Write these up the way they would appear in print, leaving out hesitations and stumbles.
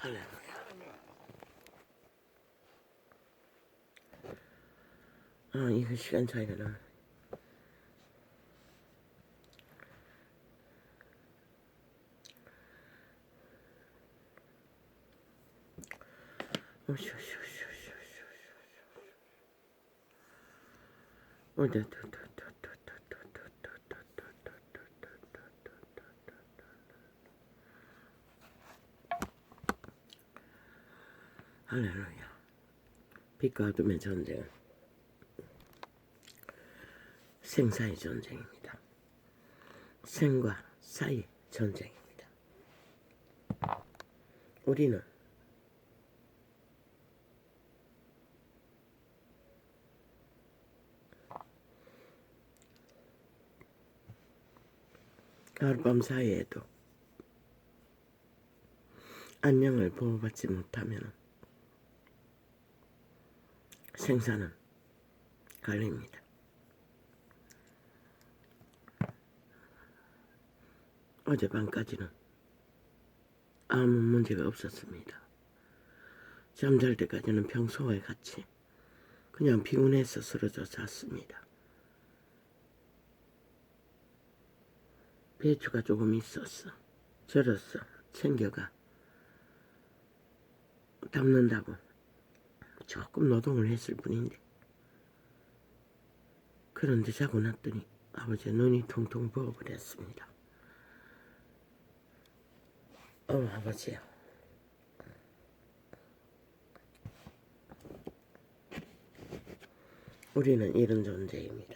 할렐루야. 이거 시간 차이가 나. 할렐루야. 빛과 어둠의 전쟁은 생사의 전쟁입니다. 생과 사의 전쟁입니다. 우리는 하룻밤 사이에도 안녕을 보호받지 못하면 생사는 걸립니다. 어젯밤까지는 아무 문제가 없었습니다. 잠잘 때까지는 평소와 같이 그냥 피곤해서 쓰러져 잤습니다. 배추가 조금 있었어. 절었어. 챙겨가 담는다고 조금 노동을 했을 뿐인데, 그런데 자고 났더니 아버지의 눈이 퉁퉁 부어버렸습니다. 아버지요. 우리는 이런 존재입니다.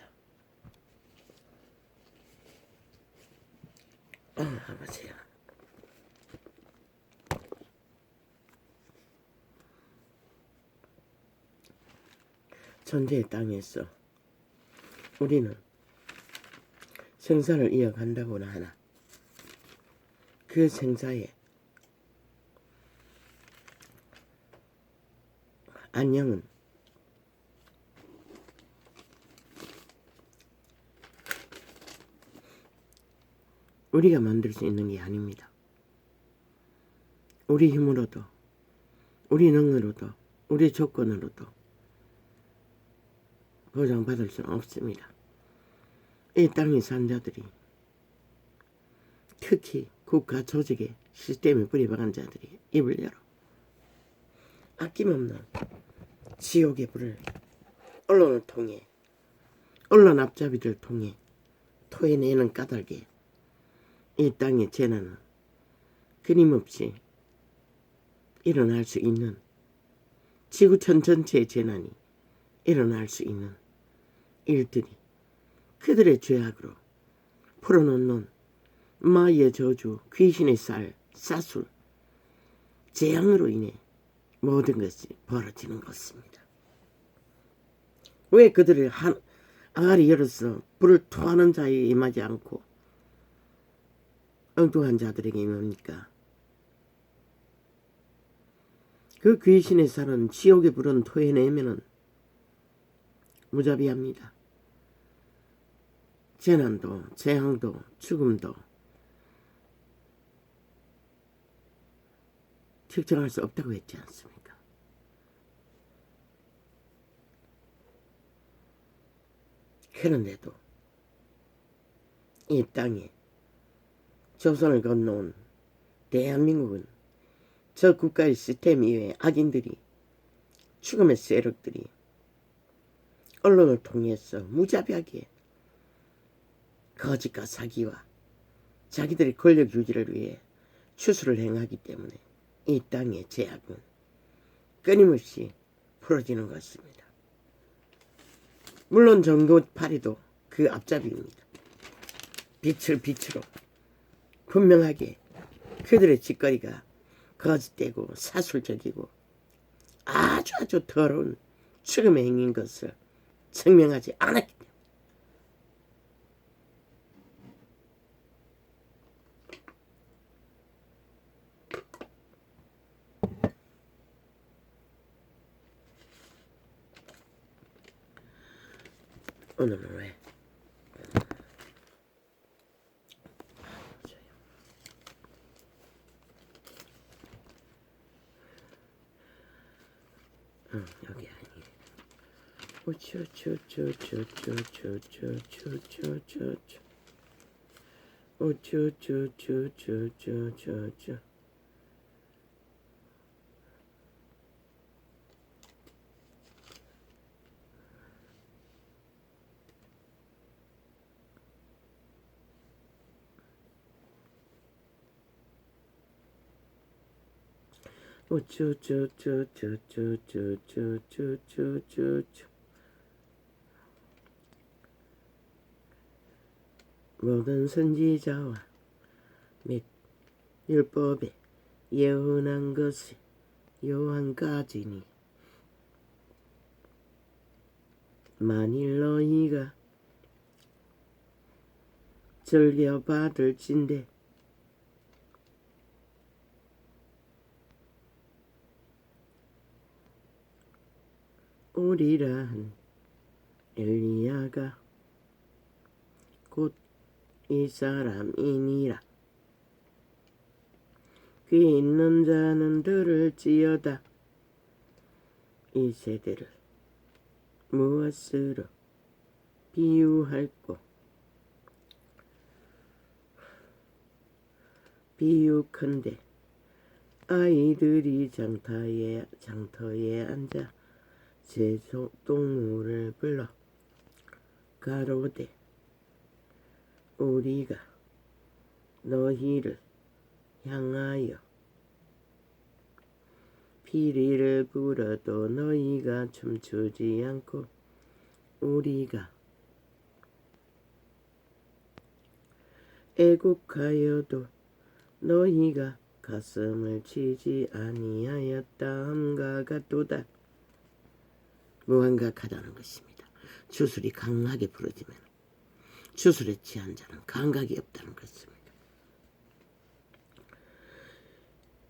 아버지요. 존재의 땅에서 우리는 생사를 이어간다고나 하나, 그 생사에 안녕은 우리가 만들 수 있는 게 아닙니다. 우리 힘으로도, 우리 능으로도, 우리 조건으로도 보장받을 수는 없습니다. 이 땅의 산자들이, 특히 국가 조직의 시스템에 뿌리박은 자들이 입을 열어 아낌없는 지옥의 불을 언론을 통해, 언론 앞잡이들 통해 토해내는 까닭에 이 땅의 재난은 끊임없이 일어날 수 있는, 지구촌 전체의 재난이 일어날 수 있는 일들이 그들의 죄악으로 풀어놓는 마의 저주, 귀신의 쌀, 사술, 재앙으로 인해 모든 것이 벌어지는 것입니다. 왜 그들을 항아리 열어서 불을 토하는 자에 임하지 않고 엉뚱한 자들에게 임합니까? 그 귀신의 쌀은 지옥의 불은 토해내면은 무자비합니다. 재난도, 재앙도, 죽음도 측정할 수 없다고 했지 않습니까? 그런데도 이 땅에 조선을 건너온 대한민국은 저 국가의 시스템 이외에 악인들이, 죽음의 세력들이 언론을 통해서 무자비하게 거짓과 사기와 자기들의 권력 유지를 위해 추수를 행하기 때문에 이 땅의 죄악은 끊임없이 풀어지는 것입니다. 물론 정교파리도 그 앞잡이입니다. 빛으로 분명하게 그들의 짓거리가 거짓되고 사술적이고 아주 더러운 죽음의 행위인 것을 증명하지 않았기 때문에 오늘은 왜 여기 아니에요. 오쭈쭈쭈쭈쭈쭈쭈쭈쭈쭈쭈 오쭈쭈쭈쭈쭈쭈쭈 오쭈쭈쭈쭈쭈쭈쭈쭈쭈쭈쭈 모든 선지자와 및 율법에 예언한 것이 요한까지니 만일 너희가 즐겨받을진대 오리라 한 엘리야가 곧 이 사람이니라. 귀 있는 자는 들을지어다. 이 세대를 무엇으로 비유할꼬? 비유컨대 아이들이 장터에 앉아 제 동물을 불러 가로되 우리가 너희를 향하여 피리를 불어도 너희가 춤추지 않고 우리가 애국하여도 너희가 가슴을 치지 아니하였다 함과 같도다. 무감각하다는 것입니다. 주술이 강하게 부러지면 주술에 취한 자는 감각이 없다는 것입니다.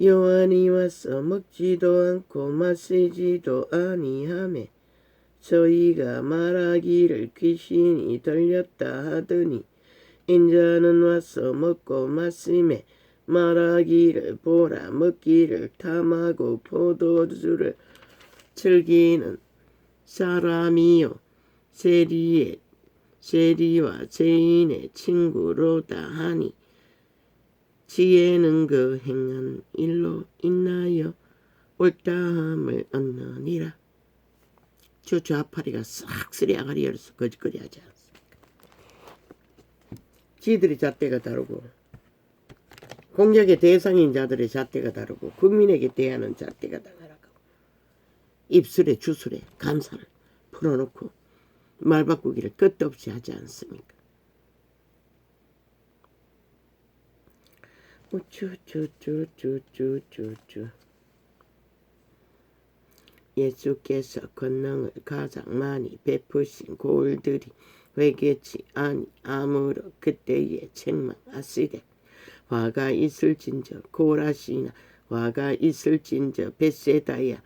요한이 와서 먹지도 않고 마시지도 아니하매 저희가 말하기를 귀신이 들렸다 하더니 인자는 와서 먹고 마시매 말하기를 보라 먹기를 탐하고 포도주를 즐기는 사람이요 세리와 죄인의 친구로다 하니 지혜는 그 행한 일로 인하여 옳다함을 얻느니라. 저 좌파리가 싹 쓰리 아가리 열어서 거짓거리 하지 않습니까? 지들의 잣대가 다르고 공격의 대상인 자들의 잣대가 다르고 국민에게 대하는 잣대가 다르고 입술에 주술에 감사를 풀어놓고 말 바꾸기를 끝도 없이 하지 않습니까? 우쭈쭈쭈쭈쭈쭈 예수께서 권능을 가장 많이 베푸신 고을들이 회개치 아무로 그때에 책망하시되 화가 있을진저 고라시나 화가 있을진저 벳세다야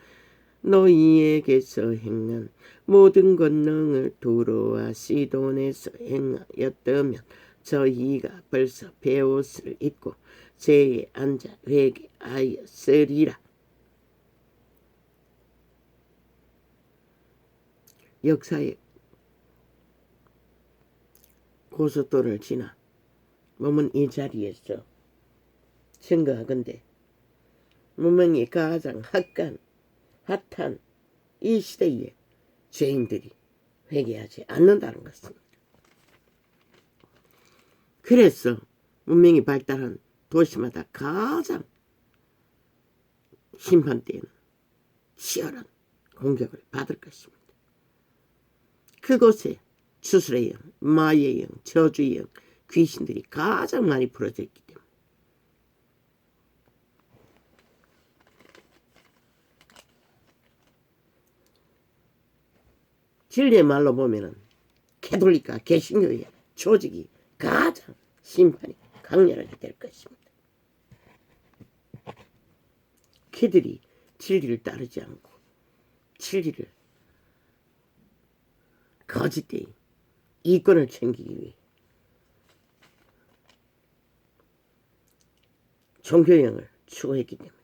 너희에게서 행한 모든 권능을 두로와 시돈에서 행하였다면 저희가 벌써 베옷을 입고 제에 앉아 회개하였으리라. 역사의 고속도로를 지나 몸은 이 자리에서 증거하건대 문명이 가장 핫한 이 시대에 죄인들이 회개하지 않는다는 것입니다. 그래서 문명이 발달한 도시마다 가장 심판 때에는 치열한 공격을 받을 것입니다. 그곳에 주술의 영, 마의 영, 저주의 영, 귀신들이 가장 많이 풀어져 있기 때문에 진리의 말로 보면은 캐톨릭과 개신교의 조직이 가장 심판이 강렬하게 될 것입니다. 그들이 진리를 따르지 않고 진리를 거짓되이 이권을 챙기기 위해 종교형을 추구했기 때문에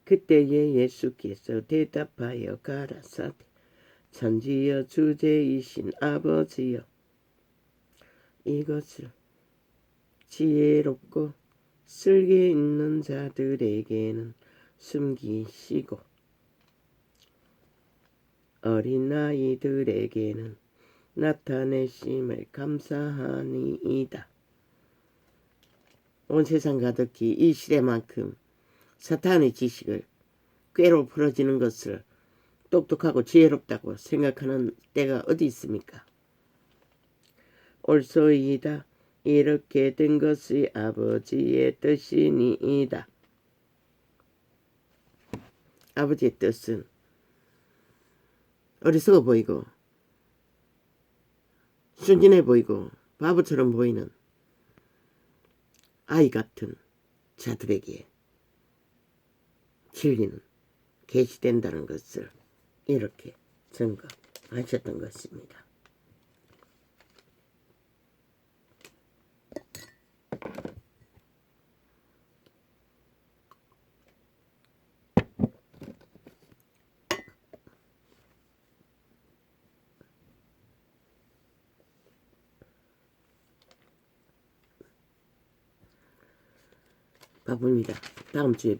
그때에 예수께서 대답하여 가라사대 천지여 주제이신 아버지여 이것을 지혜롭고 쓸개 있는 자들에게는 숨기시고 어린아이들에게는 나타내심을 감사하니이다. 온 세상 가득히 이 시대만큼 사탄의 지식을 꾀로 풀어지는 것을 똑똑하고 지혜롭다고 생각하는 때가 어디 있습니까? 옳소이다. 이렇게 된 것이 아버지의 뜻이니이다. 아버지의 뜻은 어리석어 보이고 순진해 보이고 바보처럼 보이는 아이 같은 자들에게 진리는 계시된다는 것을 이렇게 증거하셨던 것입니다. 바쁩니다. 다음 주에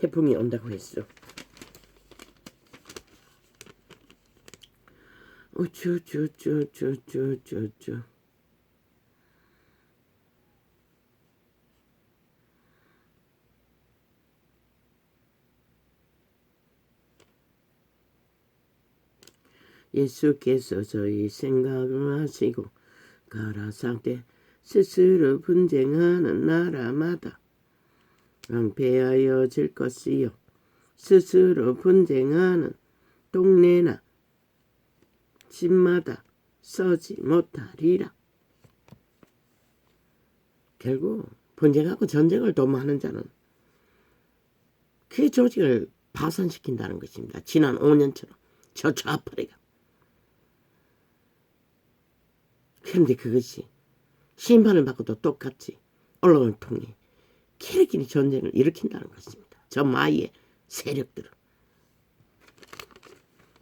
태풍이 온다고 했어. 쭈쭈쭈쭈쭈쭈쭈. 예수께서 저희 생각을 하시고 가라사대 스스로 분쟁하는 나라마다 황폐하여질 것이요 스스로 분쟁하는 동네나 집마다 서지 못하리라. 결국 분쟁하고 전쟁을 도모하는 자는 그 조직을 파산시킨다는 것입니다. 지난 5년처럼 저 좌파리가. 그런데 그것이 심판을 받고도 똑같이 언론을 통해 끼리끼리 전쟁을 일으킨다는 것입니다. 저 마이의 세력들은.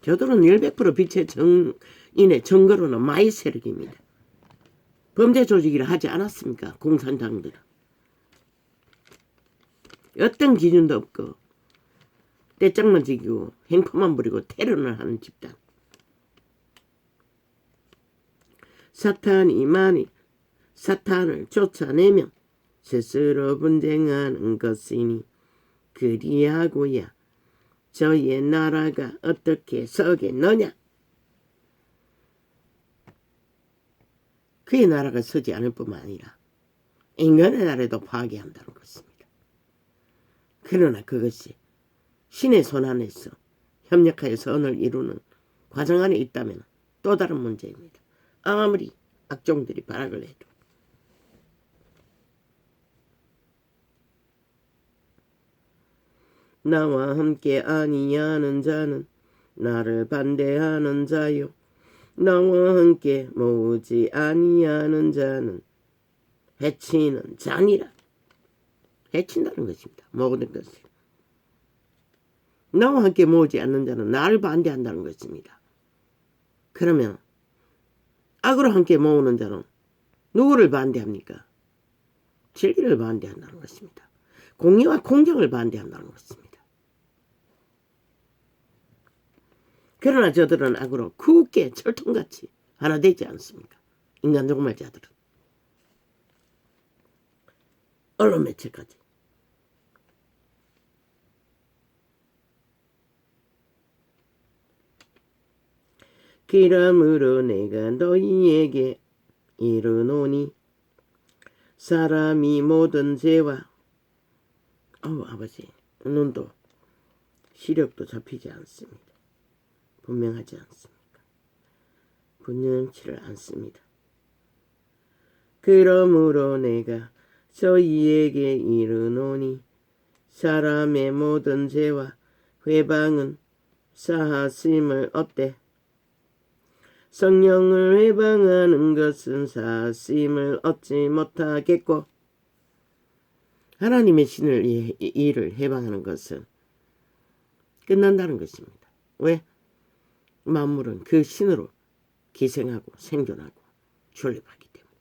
저들은 100% 빛의 정인의 증거로는 마이 세력입니다. 범죄 조직이라 하지 않았습니까? 공산당들은. 어떤 기준도 없고 떼짱만 지기고 행포만 부리고 테러를 하는 집단. 사탄이 많이 사탄을 쫓아내면 스스로 분쟁하는 것이니 그리하고야 저의 나라가 어떻게 서겠느냐. 그의 나라가 서지 않을 뿐만 아니라 인간의 나라도 파괴한다는 것입니다. 그러나 그것이 신의 손 안에서 협력하여 선을 이루는 과정 안에 있다면 또 다른 문제입니다. 아무리 악종들이 발악을 해도. 나와 함께 아니하는 자는 나를 반대하는 자요 나와 함께 모으지 아니하는 자는 해치는 자니라. 해친다는 것입니다. 모든 것을. 나와 함께 모으지 않는 자는 나를 반대한다는 것입니다. 그러면 악으로 함께 모으는 자는 누구를 반대합니까? 진리를 반대한다는 것입니다. 공의와 공정을 반대한다는 것입니다. 그러나 저들은 악으로 굳게 철통같이 하나 되지 않습니까? 인간 종말자들은. 언론 매체까지. 그러므로 내가 너희에게 이르노니 사람이 모든 죄와 아버지 눈도 시력도 잡히지 않습니다. 분명하지 않습니까? 분명치를 않습니다. 그러므로 내가 저희에게 이르노니 사람의 모든 죄와 회방은 사하심을 얻되 성령을 회방하는 것은 사하심을 얻지 못하겠고 하나님의 신을 일을 해방하는 것은 끝난다는 것입니다. 왜? 만물은 그 신으로 기생하고 생존하고 존립하기 때문에.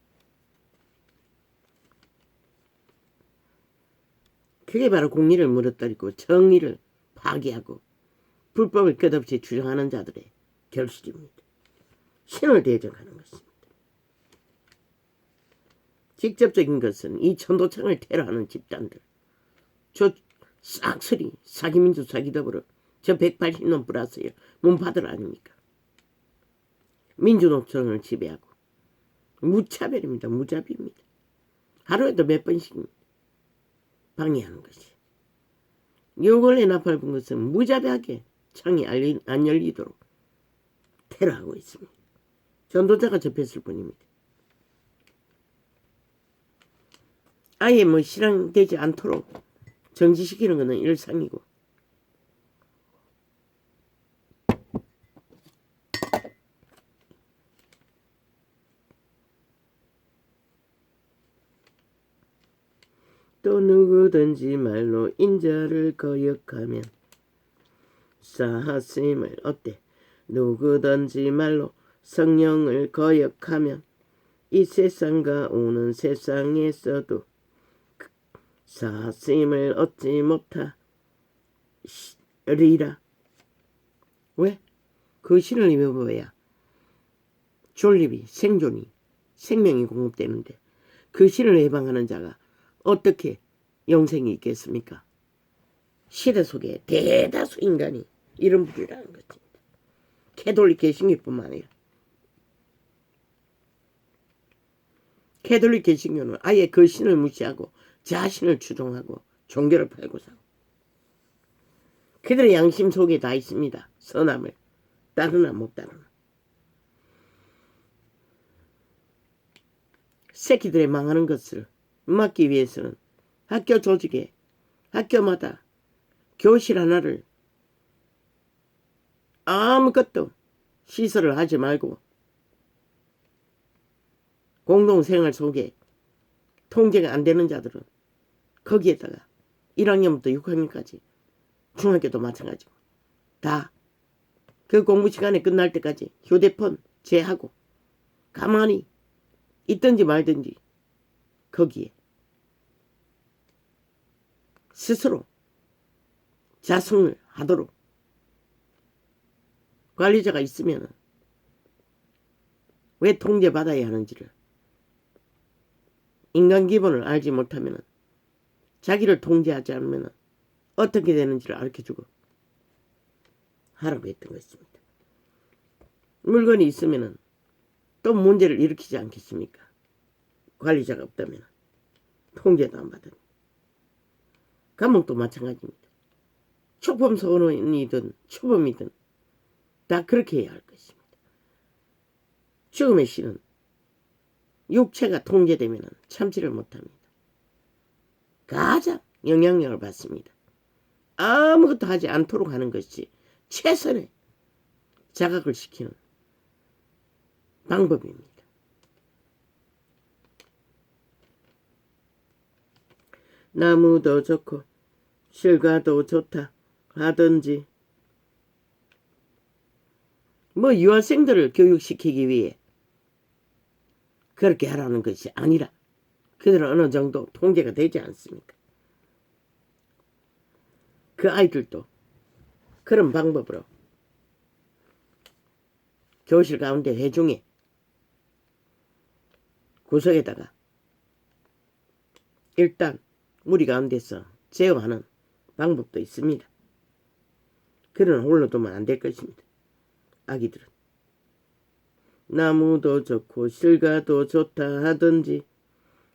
그게 바로 공의를 무너뜨리고 정의를 파괴하고 불법을 끝없이 주장하는 자들의 결실입니다. 신을 대적하는 것입니다. 직접적인 것은 이 천도창을 테러하는 집단들, 저 싹쓸이 사기민주 사기더불어 저 180년 플러스의 문파들 아닙니까? 민주노총을 지배하고 무차별입니다. 무자비입니다. 하루에도 몇 번씩 방해하는 것이. 요걸에 나팔 분 것은 무자비하게 창이 안 열리도록 테러하고 있습니다. 전도자가 접했을 뿐입니다. 아예 뭐 실행되지 않도록 정지시키는 것은 일상이고, 또 누구든지 말로 인자를 거역하면 사하심을 어때? 누구든지 말로 성령을 거역하면 이 세상과 오는 세상에서도 사하심을 얻지 못하리라. 왜? 그 신을 입어봐야 존립이, 생존이, 생명이 공급되는데 그 신을 해방하는 자가 어떻게 영생이 있겠습니까? 시대 속에 대다수 인간이 이런 부류라는 것입니다. 캐톨릭 개신교뿐만 아니라 캐톨릭 개신교는 아예 그 신을 무시하고 자신을 추종하고 종교를 팔고 사고, 그들의 양심 속에 다 있습니다. 선함을 따르나 못 따르나. 새끼들의 망하는 것을 막기 위해서는 학교 조직에 학교마다 교실 하나를 아무것도 시설을 하지 말고 공동생활 속에 통제가 안 되는 자들은 거기에다가 1학년부터 6학년까지 중학교도 마찬가지고 다 그 공부 시간에 끝날 때까지 휴대폰 제하고 가만히 있든지 말든지 거기에 스스로 자성을 하도록 관리자가 있으면 왜 통제받아야 하는지를, 인간 기본을 알지 못하면 자기를 통제하지 않으면 어떻게 되는지를 가르쳐주고 하라고 했던 것입니다. 물건이 있으면 또 문제를 일으키지 않겠습니까? 관리자가 없다면 통제도 안 받으니. 감옥도 마찬가지입니다. 초범 소년이든 초범이든 다 그렇게 해야 할 것입니다. 죽음의 신은 육체가 통제되면 참지를 못합니다. 가장 영향력을 받습니다. 아무것도 하지 않도록 하는 것이 최선의 자각을 시키는 방법입니다. 나무도 좋고 실과도 좋다 하든지, 뭐 유아생들을 교육시키기 위해 그렇게 하라는 것이 아니라 그들은 어느 정도 통제가 되지 않습니까? 그 아이들도 그런 방법으로 교실 가운데 회중에 구석에다가 일단 무리 가운데서 제어하는 방법도 있습니다. 그런 홀로 두면 안 될 것입니다. 아기들은 나무도 좋고 실과도 좋다 하든지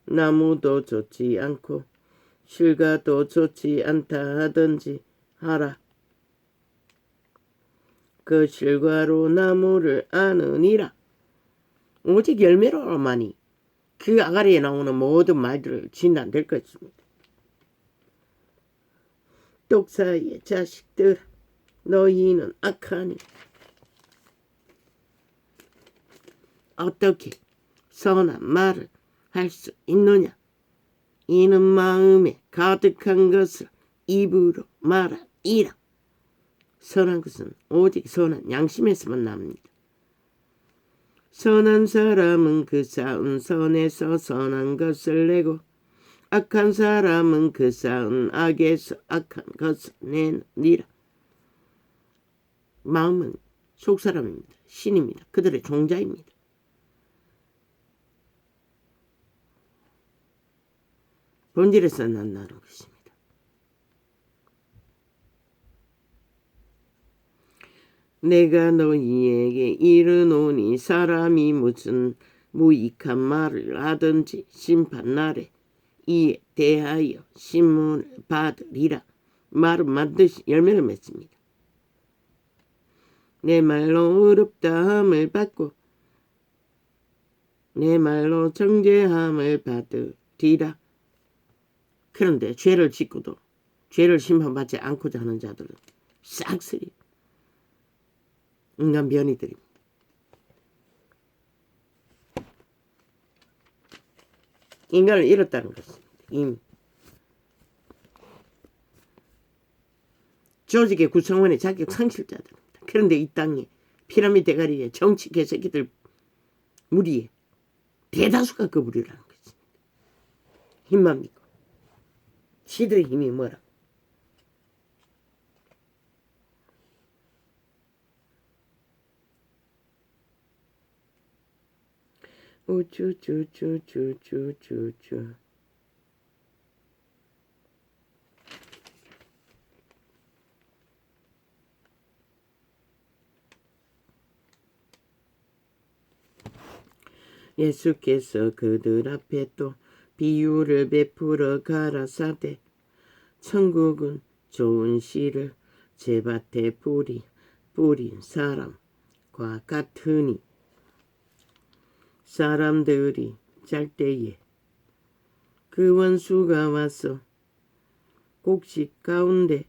나무도 좋지 않고 실과도 좋지 않다 하든지 하라. 그 실과로 나무를 아느니라. 오직 열매로만이 그 아가리에 나오는 모든 말들을 진단될 것입니다. 독사의 자식들, 너희는 악하니 어떻게 선한 말을 할 수 있느냐? 이는 마음에 가득한 것을 입으로 말하니라. 선한 것은 오직 선한 양심에서만 납니다. 선한 사람은 그 쌓은 선에서 선한 것을 내고 악한 사람은 그 쌓은 악에서 악한 것을 내니라. 마음은 속사람입니다. 신입니다. 그들의 종자입니다. 본질에서 난다는 것입니다. 내가 너희에게 이르노니 사람이 무슨 무익한 말을 하든지 심판날에 이에 대하여 신문을 받으리라. 말은 반드시 열매를 맺습니다. 내 말로 의롭다함을 받고 내 말로 정죄함을 받으리라. 그런데 죄를 짓고도 죄를 심판받지 않고자 하는 자들은 싹쓸이 인간 변이들입니다. 인간을 잃었다는 것입니다. 이미 조직의 구성원의 자격 상실자들입니다. 그런데 이 땅에 피라미드 대가리에 정치 개새끼들 무리에 대다수가 그 무리라는 것입니다. 힘만 믿고 시들의 힘이 뭐라? 우쭈쭈쭈쭈쭈쭈쭈 예수께서 그들 앞에 또 비유를 베풀어 가라사대 천국은 좋은 씨를 제밭에 뿌린 사람과 같으니 사람들이 잘 때에 그 원수가 와서 곡식 가운데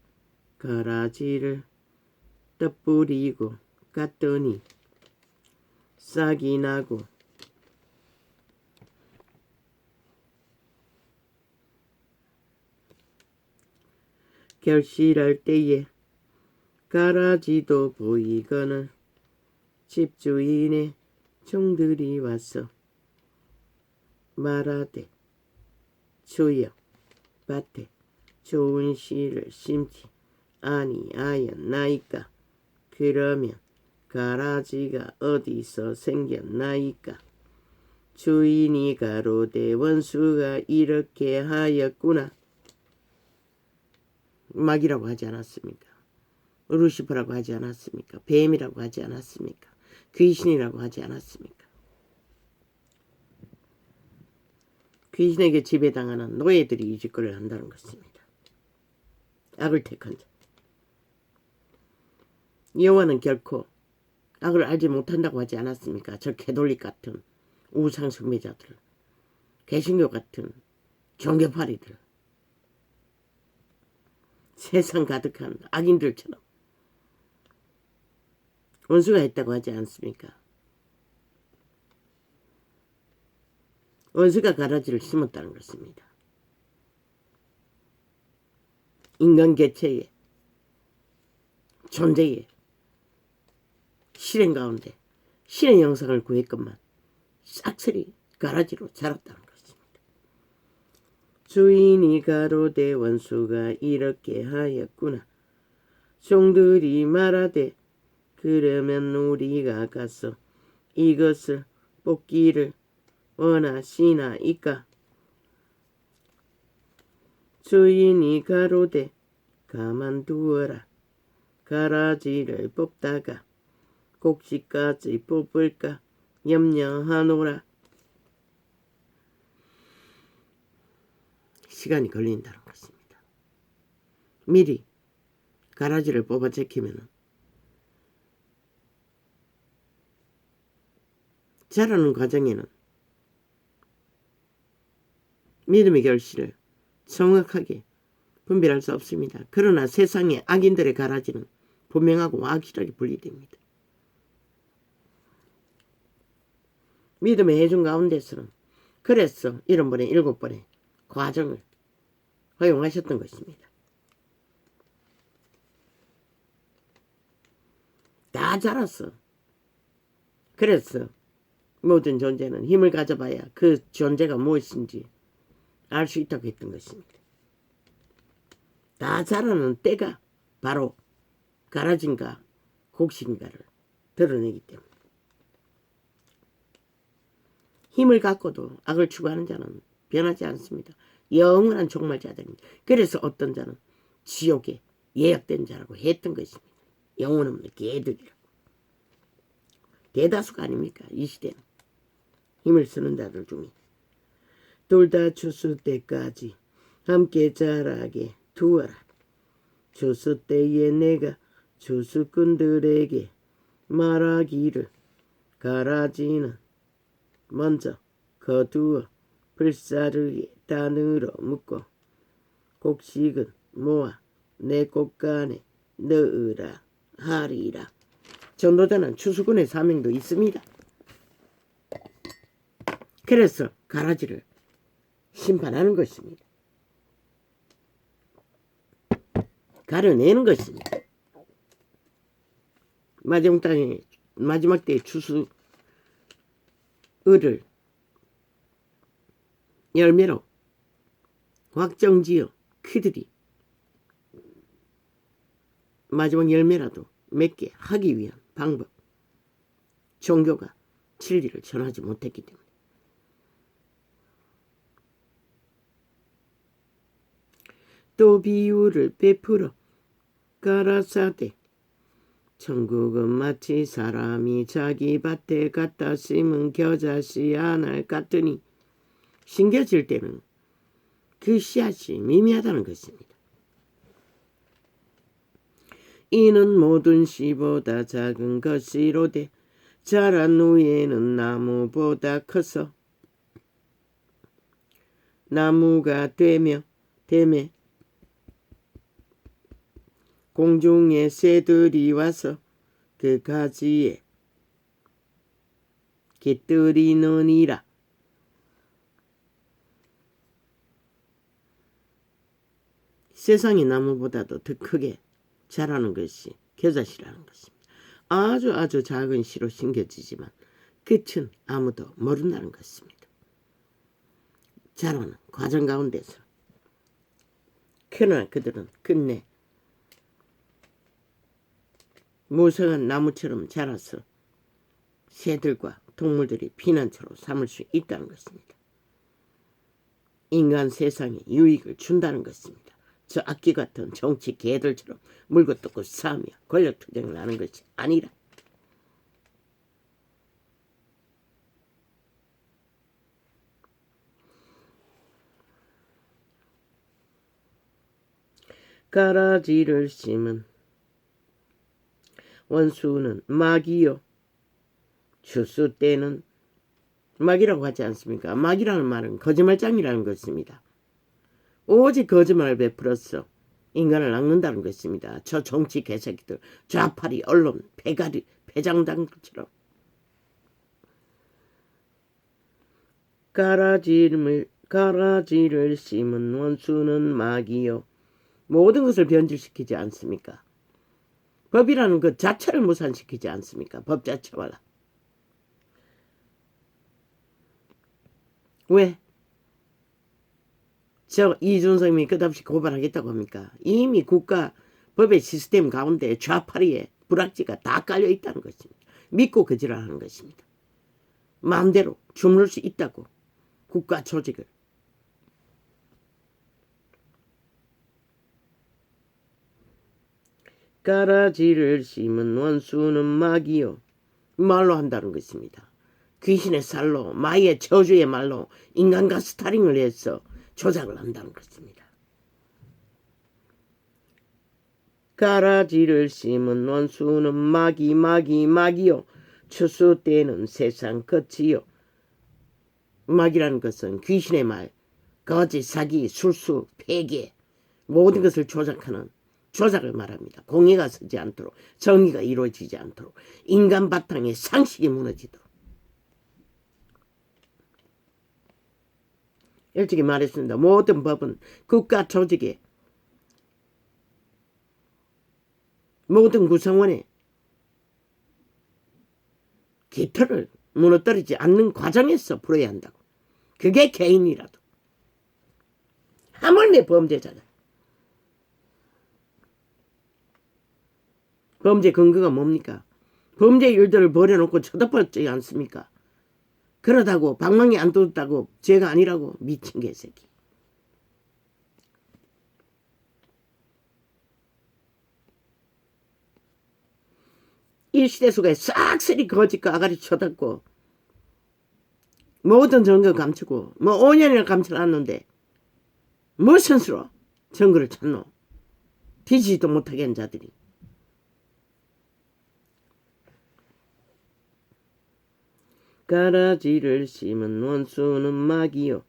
가라지를 떠뿌리고 갔더니 싹이 나고 결실할 때에 가라지도 보이거늘 집주인의 종들이 와서 말하되 주여 밭에 좋은 씨를 심지 아니하였나이까. 그러면 가라지가 어디서 생겼나이까. 주인이 가로되 원수가 이렇게 하였구나. 마귀라고 하지 않았습니까? 루시퍼라고 하지 않았습니까? 뱀이라고 하지 않았습니까? 귀신이라고 하지 않았습니까? 귀신에게 지배당하는 노예들이 이 짓거리를 한다는 것입니다. 악을 택한 자. 여호와는 결코 악을 알지 못한다고 하지 않았습니까? 저 개돌릭 같은 우상 숭배자들, 개신교 같은 종교파리들, 세상 가득한 악인들처럼 원수가 했다고 하지 않습니까? 원수가 가라지를 심었다는 것입니다. 인간 개체의 존재의 실행 가운데 신의 영상을 구했건만 싹쓸이 가라지로 자랐다는 것입니다. 주인이 가로되 원수가 이렇게 하였구나. 종들이 말하되 그러면 우리가 가서 이것을 뽑기를 원하시나이까. 주인이 가로되 가만두어라. 가라지를 뽑다가 곡식까지 뽑을까 염려하노라. 시간이 걸린다는 것입니다. 미리 가라지를 뽑아 제키면 자라는 과정에는 믿음의 결실을 정확하게 분별할 수 없습니다. 그러나 세상의 악인들의 가라지는 분명하고 확실하게 분리됩니다. 믿음의 해중 가운데서는 그래서 7번에 7번의 과정을 허용하셨던 것입니다. 다 자랐어. 그래서 모든 존재는 힘을 가져봐야 그 존재가 무엇인지 알 수 있다고 했던 것입니다. 다 자라는 때가 바로 가라진가 곡식인가를 드러내기 때문에 힘을 갖고도 악을 추구하는 자는 변하지 않습니다. 영원한 종말자들입니다. 그래서 어떤 자는 지옥에 예약된 자라고 했던 것입니다. 영혼 없는 개들이라고. 대다수가 아닙니까? 이 시대는. 힘을 쓰는 자들 중에. 둘 다 추수 때까지 함께 자라게 두어라. 추수 때에 내가 추수꾼들에게 말하기를 가라지는 먼저 거두어 불사르게 단으로 묶고 곡식은 모아 내 곳간에 넣으라 하리라. 전도자는 추수꾼의 사명도 있습니다. 그래서 가라지를 심판하는 것입니다. 가려내는 것입니다. 마지막 때의 추수의를 열매로 확정지어 그들이 마지막 열매라도 맺게 하기 위한 방법. 종교가 진리를 전하지 못했기 때문에. 또 비유를 베풀어 가라사대 천국은 마치 사람이 자기 밭에 갖다 심은 겨자씨 하나 같으니 심겨질 때는 그 씨앗이 미미하다는 것입니다. 이는 모든 씨보다 작은 것이로되 자란 후에는 나무보다 커서 나무가 되매 공중의 새들이 와서 그 가지에 깃들이느니라. 세상의 나무보다도 더 크게 자라는 것이 겨자씨라는 것입니다. 아주 작은 씨로 심겨지지만 끝은 아무도 모른다는 것입니다. 자라는 과정 가운데서 그러나 그들은 끝내 무성한 나무처럼 자라서 새들과 동물들이 피난처로 삼을 수 있다는 것입니다. 인간 세상에 유익을 준다는 것입니다. 저 악기 같은 정치 개들처럼 물고 뜯고 싸우며 권력 투쟁을 하는 것이 아니라 가라지를 심은 원수는 마귀요 추수 때는 마귀라고 하지 않습니까? 마귀라는 말은 거짓말장이라는 것입니다. 오직 거짓말을 베풀어서 인간을 낚는다는 것입니다. 저 정치 개새끼들, 좌파리, 언론, 패장당처럼 가라지를 심은 원수는 마귀요. 모든 것을 변질시키지 않습니까? 법이라는 것 자체를 무산시키지 않습니까? 법 자체와. 왜? 저 이준석이 끝없이 고발하겠다고 합니까? 이미 국가 법의 시스템 가운데 좌파리에 불악지가 다 깔려 있다는 것입니다. 믿고 거짓하는 것입니다. 마음대로 주무를 수 있다고 국가 조직을. 가라지를 심은 원수는 마귀요. 말로 한다는 것입니다. 귀신의 살로 마의 저주의 말로 인간과 스타링을 해서 조작을 한다는 것입니다. 가라지를 심은 원수는 마귀요. 추수 때는 세상 끝이요. 마귀라는 것은 귀신의 말, 거짓, 사기, 술수, 폐계 모든 것을 조작하는 조작을 말합니다. 공의가 서지 않도록, 정의가 이루어지지 않도록, 인간 바탕에 상식이 무너지도록. 일찍이 말했습니다. 모든 법은 국가 조직의 모든 구성원의 깃털을 무너뜨리지 않는 과정에서 풀어야 한다고. 그게 개인이라도. 하물며 범죄자다. 범죄 근거가 뭡니까? 범죄 일들을 버려놓고 쳐다봤지 않습니까? 그러다고 방망이 안 뚫었다고 죄가 아니라고. 미친 개새끼. 이 시대 속에 싹쓸이 거짓과 아가리 쳐닫고 모든 증거 감추고 5년이나 감춰놨는데 무슨 수로 증거를 찾노? 뒤지지도 못하게 한 자들이. 가라지를 심은 원수는 마귀요.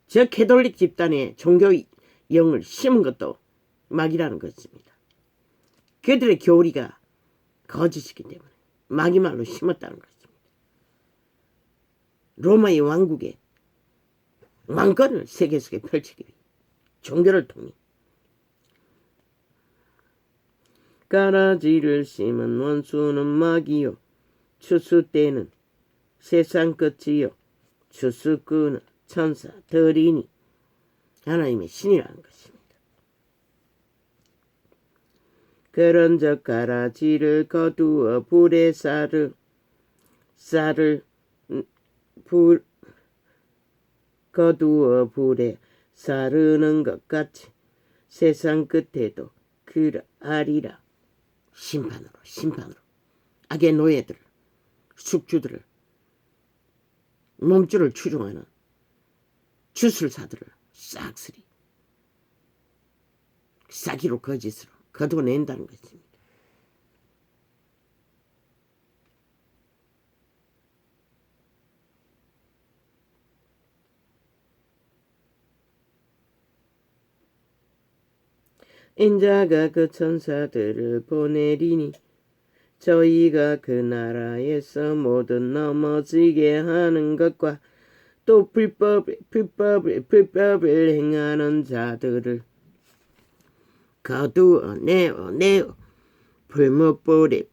저 캐톨릭 집단의 종교 영을 심은 것도 마귀라는 것입니다. 그들의 교리가 거짓이기 때문에 마귀말로 심었다는 것입니다. 로마의 왕국의 왕권을 세계 속에 펼치기 위해 종교를 통해. 가라지를 심은 원수는 마귀요. 추수 때는 세상 끝이요. 추수꾼은 천사들이니. 하나님의 신이라는 것입니다. 그런즉 가라지를 거두어 불에 거두어 불에 사르는 것 같이 세상 끝에도 그러하리라. 심판으로 악의 노예들을, 숙주들을, 몸줄을 추종하는 주술사들을 싹쓸이 싸기로 거짓으로 거두어낸다는 것입니다. 인자가 그 천사들을 보내리니 저희가 그 나라에서 모두 넘어지게 하는 것과 또 불법을 행하는 자들을 거두어 내어 풀무불에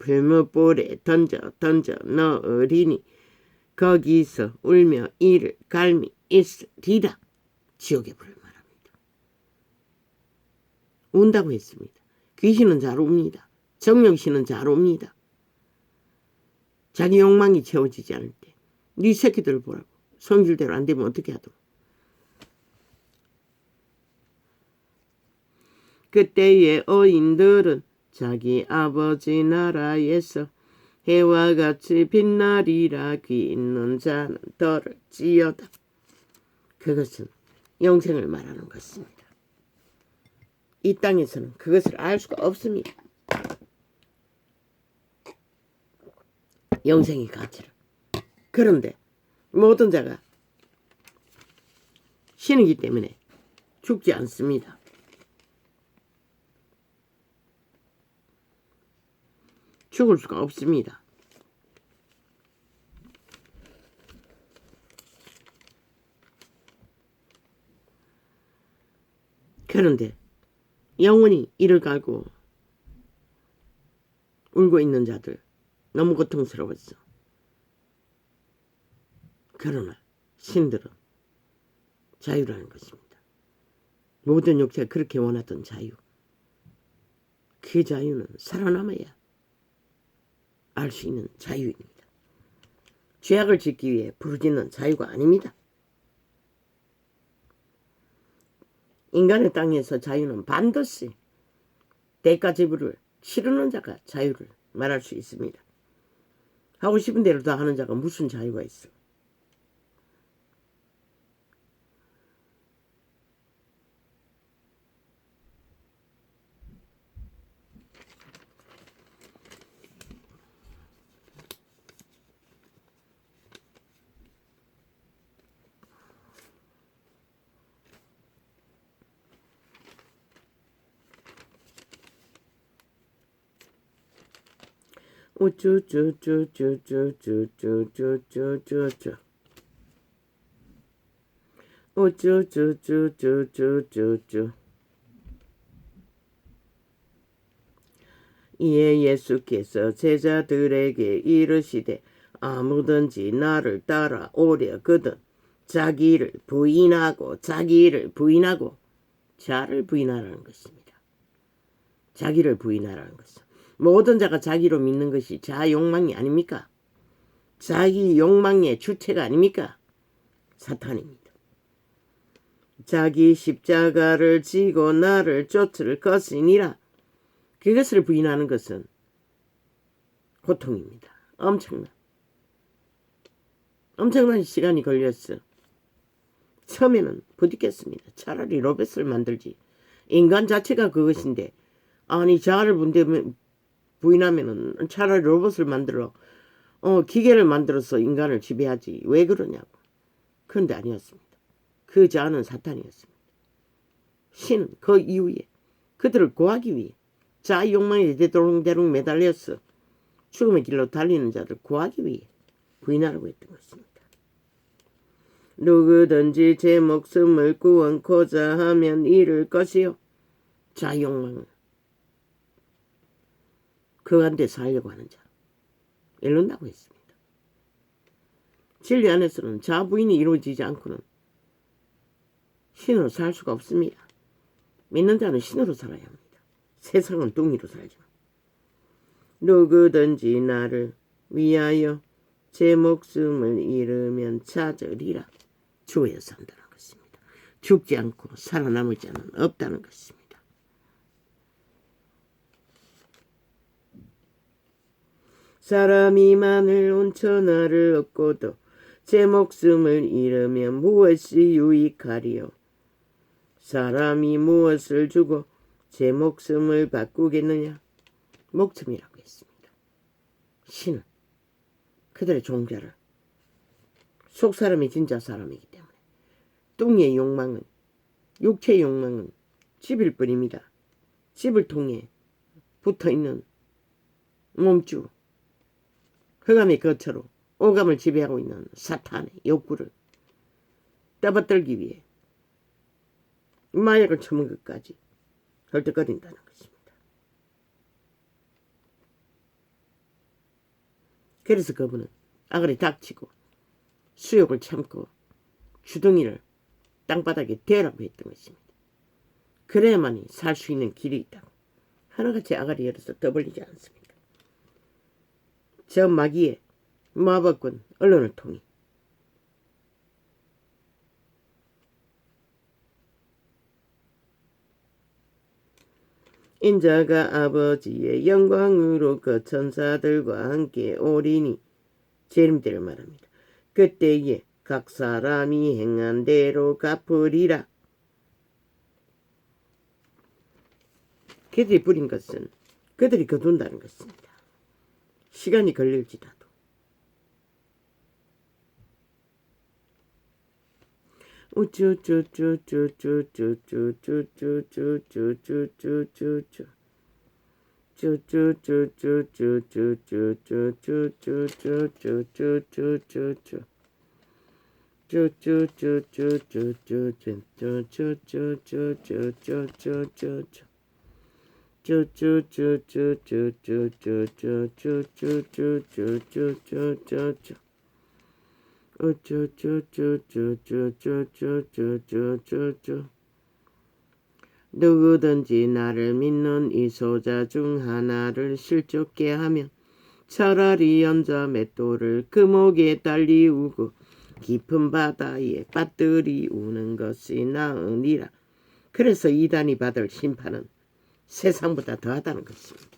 던져 넣으리니 거기서 울며 이를 갈미 있으리라. 지옥의 불 말합니다. 운다고 했습니다. 귀신은 잘 웁니다. 정령신은 잘 옵니다. 자기 욕망이 채워지지 않을 때 네 새끼들 보라고. 성질대로 안 되면 어떻게 하도록. 그때의 어인들은 자기 아버지 나라에서 해와 같이 빛나리라. 귀 있는 자는 들을지어다. 그것은 영생을 말하는 것입니다. 이 땅에서는 그것을 알 수가 없습니다. 영생의 가치를. 그런데 모든 자가 신이기 때문에 죽지 않습니다. 죽을 수가 없습니다. 그런데 영원히 이를 갈고 울고 있는 자들 너무 고통스러웠어. 그러나 신들은 자유라는 것입니다. 모든 육체가 그렇게 원하던 자유. 그 자유는 살아남아야 알 수 있는 자유입니다. 죄악을 짓기 위해 부르짖는 자유가 아닙니다. 인간의 땅에서 자유는 반드시 대가 지불을 치르는 자가 자유를 말할 수 있습니다. 하고 싶은 대로 다 하는 자가 무슨 자유가 있어. 오쭈쭈쭈쭈쭈쭈쭈쭈쭈쭈 오쭈쭈쭈쭈쭈쭈쭈 이에 예수께서 제자들에게 이르시되 아무든지 나를 따라오려거든 자기를 부인하고 자를 부인하라는 것입니다. 자기를 부인하라는 것은 모든 자가 자기로 믿는 것이 자아 욕망이 아닙니까? 자기 욕망의 주체가 아닙니까? 사탄입니다. 자기 십자가를 지고 나를 쫓을 것이니라. 그것을 부인하는 것은 고통입니다. 엄청난 시간이 걸렸어. 처음에는 부딪혔습니다. 차라리 로봇을 만들지. 인간 자체가 그것인데 아니 자아를 부인하면은 차라리 로봇을 만들어 기계를 만들어서 인간을 지배하지. 왜 그러냐고. 그런데 아니었습니다. 그 자아는 사탄이었습니다. 신은 그 이후에 그들을 구하기 위해 자아 욕망에 대롱대롱 매달렸어. 죽음의 길로 달리는 자들 구하기 위해 부인하라고 했던 것입니다. 누구든지 제 목숨을 구원코자 하면 잃을 것이요. 자아 욕망을 그 가운데서 하려고 하는 자 잃는다고 했습니다. 진리 안에서는 자아 부인이 이루어지지 않고는 신으로 살 수가 없습니다. 믿는 자는 신으로 살아야 합니다. 세상은 뚱이로 살지만 누구든지 나를 위하여 제 목숨을 잃으면 찾으리라. 주에서 한다는 것입니다. 죽지 않고 살아남을 자는 없다는 것입니다. 사람이 만일 온 천하를 얻고도 제 목숨을 잃으면 무엇이 유익하리요? 사람이 무엇을 주고 제 목숨을 바꾸겠느냐? 목숨이라고 했습니다. 신은 그들의 종자를 속사람이 진짜 사람이기 때문에 뚱의 욕망은 육체의 욕망은 집일 뿐입니다. 집을 통해 붙어있는 몸주 흑암의 거처로 오감을 지배하고 있는 사탄의 욕구를 떠받들기 위해 마약을 처먹은 것까지 헐떡거린다는 것입니다. 그래서 그분은 아가리 닥치고 수욕을 참고 주둥이를 땅바닥에 대라고 했던 것입니다. 그래야만이 살 수 있는 길이 있다고. 하나같이 아가리 열어서 떠벌리지 않습니다. 저 마귀의 마법군 언론을 통해 인자가 아버지의 영광으로 그 천사들과 함께 오리니 재림때를 말합니다. 그때에 각 사람이 행한 대로 갚으리라. 그들이 부린 것은 그들이 거둔다는 것입니다. 시간이 걸릴지라도 누구든지 나를 믿는 이 소자 중 하나를 실족게 하면 차라리 연자 맷돌을 그 목에 달리우고 깊은 바다에 빠뜨리우는 것이 나으니라. 그래서 이단이 받을 심판은 세상보다 더하다는 것입니다.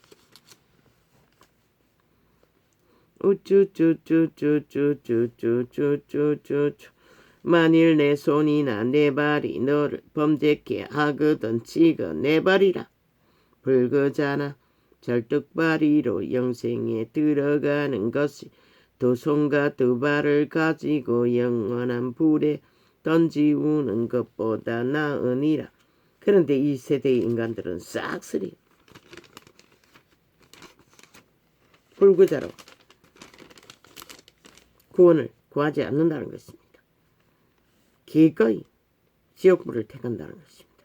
만일 내 손이나 내 발이 너를 범죄케 하거든 찍어 내버리라. 불거자나 절뚝발이로 영생에 들어가는 것이 두 손과 두 발을 가지고 영원한 불에 던지우는 것보다 나으니라. 그런데 이 세대의 인간들은 싹쓸이 불구자로 구원을 구하지 않는다는 것입니다. 기꺼이 지옥불을 택한다는 것입니다.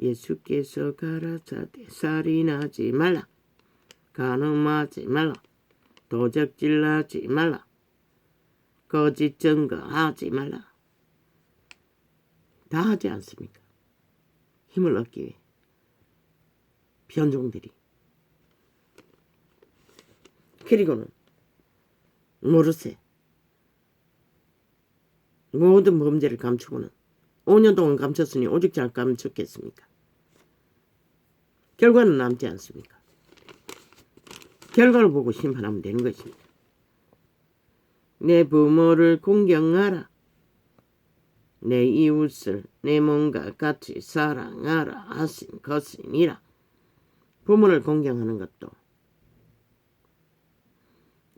예수께서 가라사대 살인하지 말라. 간음하지 말라. 도적질하지 말라. 거짓 증거하지 말라. 다 하지 않습니까? 힘을 얻기 위해 변종들이. 그리고는 모르세 모든 범죄를 감추고는 5년 동안 감췄으니 오직 잘 감췄겠습니까? 결과는 남지 않습니까? 결과를 보고 심판하면 되는 것입니다. 내 부모를 공경하라. 내 이웃을 내 몸과 같이 사랑하라 하신 것이니라. 부모를 공경하는 것도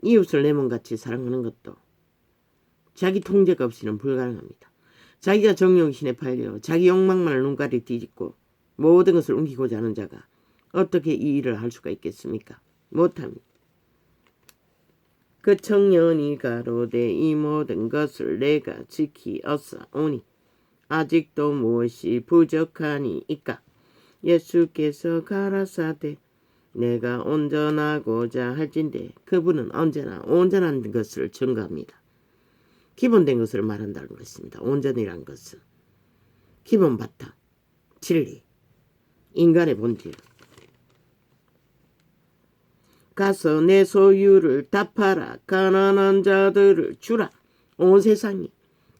이웃을 내 몸같이 사랑하는 것도 자기 통제가 없이는 불가능합니다. 자기가 정욕신에 팔려 자기 욕망만을 눈가리 뒤집고 모든 것을 옮기고자 하는 자가 어떻게 이 일을 할 수가 있겠습니까? 못합니다. 그 청년이 가로되 이 모든 것을 내가 지키었사오니 아직도 무엇이 부족하니이까? 예수께서 가라사대 내가 온전하고자 할진대. 그분은 언제나 온전한 것을 증거합니다. 기본된 것을 말한다는 것입니다. 온전이란 것은 기본 바탕, 진리, 인간의 본질. 가서 내 소유를 다 팔아 가난한 자들을 주라. 온 세상이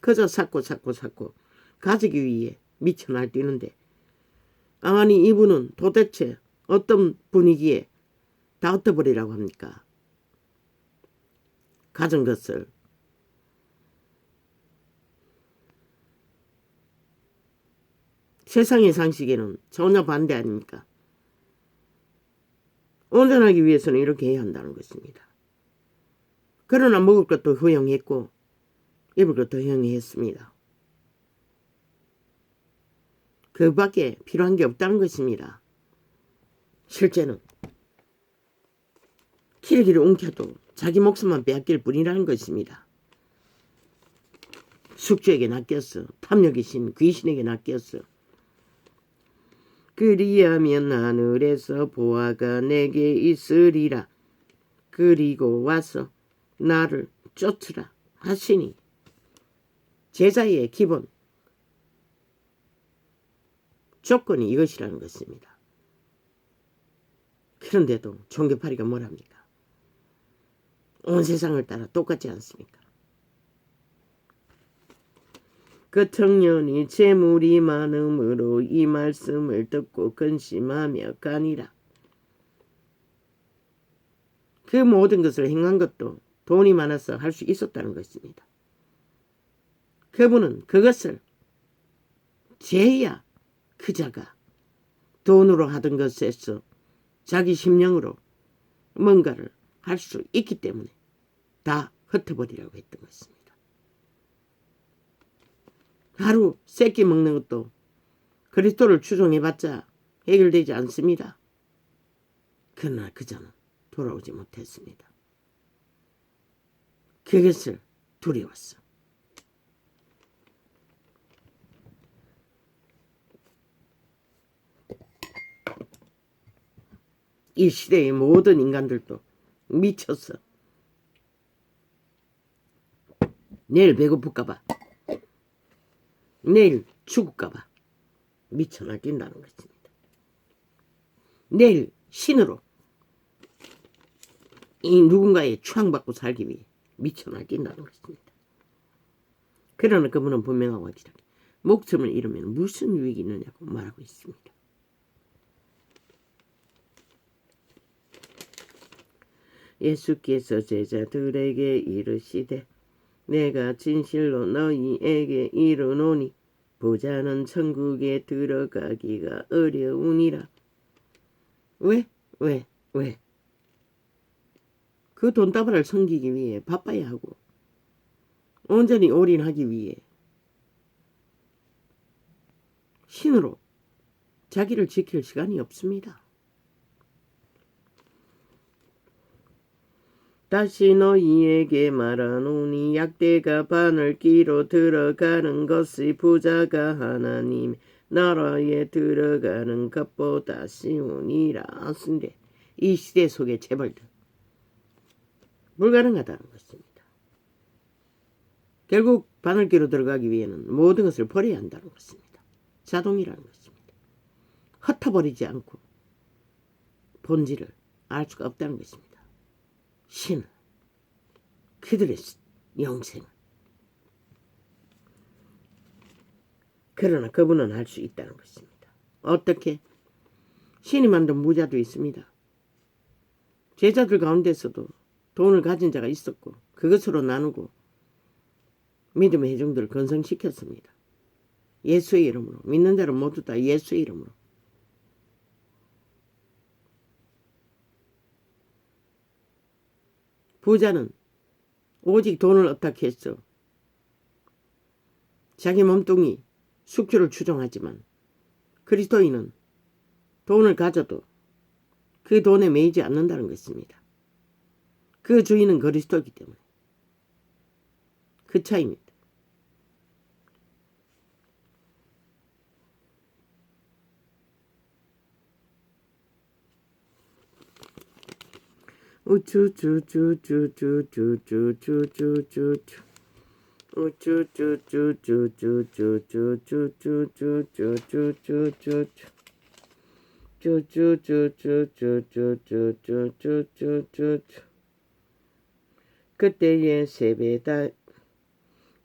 그저 샀고 가지기 위해 미쳐 날뛰는데, 아니 이분은 도대체 어떤 분위기에 다 흩어버리라고 합니까? 가진 것을. 세상의 상식에는 전혀 반대 아닙니까? 온전하기 위해서는 이렇게 해야 한다는 것입니다. 그러나 먹을 것도 허용했고 입을 것도 허용했습니다. 그 밖에 필요한 게 없다는 것입니다. 실제는 길기를 웅켜도 자기 목숨만 빼앗길 뿐이라는 것입니다. 숙주에게 낚였어. 탐욕의 신 귀신에게 낚였어. 그리하면 하늘에서 보화가 내게 있으리라. 그리고 와서 나를 쫓으라 하시니, 제자의 기본 조건이 이것이라는 것입니다. 그런데도 종교파리가 뭐랍니까? 온 세상을 따라 똑같지 않습니까? 그 청년이 재물이 많음으로 이 말씀을 듣고 근심하며 가니라. 그 모든 것을 행한 것도 돈이 많아서 할 수 있었다는 것입니다. 그분은 그것을 죄야 그 자가 돈으로 하던 것에서 자기 심령으로 뭔가를 할 수 있기 때문에 다 흩어버리라고 했던 것입니다. 하루 세끼 먹는 것도 그리스도를 추종해봤자 해결되지 않습니다. 그러나 그자는 돌아오지 못했습니다. 그것을 두려웠어. 이 시대의 모든 인간들도 미쳤어. 내일 배고플까봐, 내일 죽을까봐 미쳐 날뛴다는 것입니다. 내일 신으로 이 누군가의 추앙받고 살기 위해 미쳐 날뛴다는 것입니다. 그러나 그분은 분명하고 확실하게 목숨을 잃으면 무슨 유익이 있느냐고 말하고 있습니다. 예수께서 제자들에게 이르시되 내가 진실로 너희에게 이르노니 부자는 천국에 들어가기가 어려우니라. 왜? 그 돈다발을 섬기기 위해 바빠야 하고 온전히 올인하기 위해 신으로 자기를 지킬 시간이 없습니다. 다시 너희에게 말하노니 약대가 바늘 끼로 들어가는 것이 부자가 하나님의 나라에 들어가는 것보다 쉬우니라 쓴데 이 시대 속에 재벌들 불가능하다는 것입니다. 결국 바늘기로 들어가기 위해는 모든 것을 버려야 한다는 것입니다. 자동이라는 것입니다. 흩어버리지 않고 본질을 알 수가 없다는 것입니다. 신은 그들의 영생을 그러나 그분은 알 수 있다는 것입니다. 어떻게? 신이 만든 무자도 있습니다. 제자들 가운데서도 돈을 가진 자가 있었고 그것으로 나누고 믿음의 회중들을 건성시켰습니다. 예수의 이름으로. 믿는 자는 모두 다 예수의 이름으로. 부자는 오직 돈을 어떻게 했어? 자기 몸뚱이 숙주를 추종하지만 그리스도인은 돈을 가져도 그 돈에 매이지 않는다는 것입니다. 그 주인은 그리스도이기 때문에. 그 차이입니다.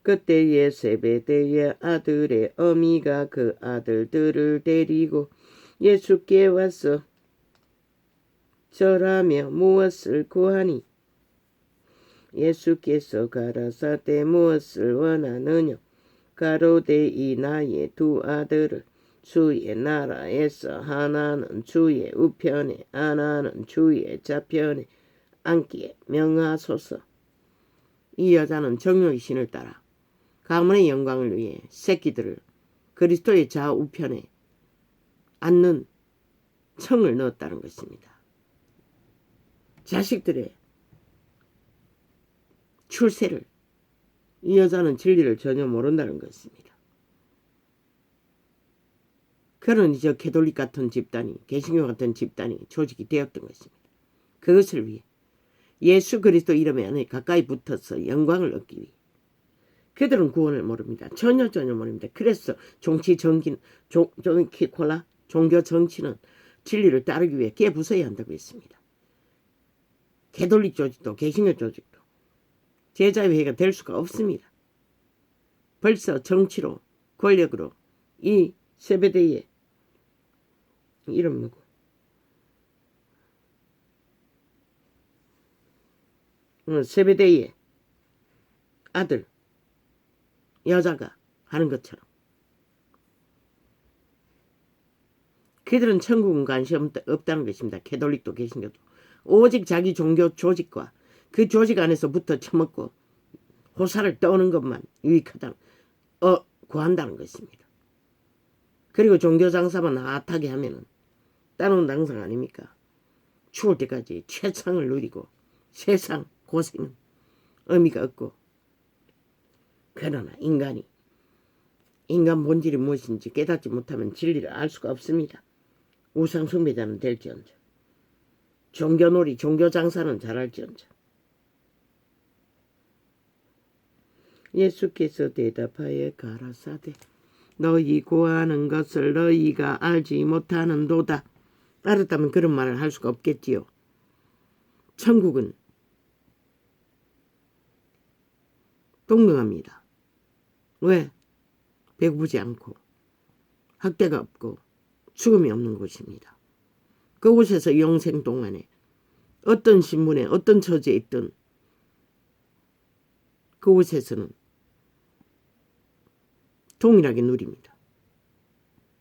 그때의 세베대의 아들의 어미가 그 아들들을 데리고 예수께 와서 절하며 무엇을 구하니 예수께서 가라사대 무엇을 원하느냐 가로되 이 나의 두 아들을 주의 나라에서 하나는 주의 우편에 하나는 주의 좌편에 앉기에 명하소서. 이 여자는 정욕의 신을 따라 가문의 영광을 위해 새끼들을 그리스도의 좌우편에 앉는 청을 넣었다는 것입니다. 자식들의 출세를 이 여자는 진리를 전혀 모른다는 것입니다. 그러니 저 캐톨릭 같은 집단이 개신교 같은 집단이 조직이 되었던 것입니다. 그것을 위해 예수 그리스도 이름에 안에 가까이 붙어서 영광을 얻기 위해 그들은 구원을 모릅니다. 전혀 모릅니다. 그래서 종교 정치는 진리를 따르기 위해 깨부숴야 한다고 했습니다. 캐톨릭 조직도 개신교 조직도 제자의 회가 될 수가 없습니다. 벌써 정치로 권력으로 이 세베대의 이름 누구? 세베대의 아들 여자가 하는 것처럼 그들은 천국은 관심 없다는 것입니다. 캐톨릭도 개신교도 오직 자기 종교 조직과 그 조직 안에서 붙어 처먹고 호사를 떠는 것만 유익하다 구한다는 것입니다. 그리고 종교 장사만 핫하게 하면은 따놓은 당상 아닙니까? 죽을 때까지 최상을 누리고 세상 고생은 의미가 없고 그러나 인간 본질이 무엇인지 깨닫지 못하면 진리를 알 수가 없습니다. 우상 숭배자는 될지언정 종교놀이 종교장사는 잘할지언정 예수께서 대답하여 가라사대 너희 구하는 것을 너희가 알지 못하는도다. 알았다면 그런 말을 할 수가 없겠지요. 천국은 동등합니다. 왜? 배고프지 않고 학대가 없고 죽음이 없는 곳입니다. 그곳에서 영생 동안에 어떤 신분에 어떤 처지에 있든 그곳에서는 동일하게 누립니다.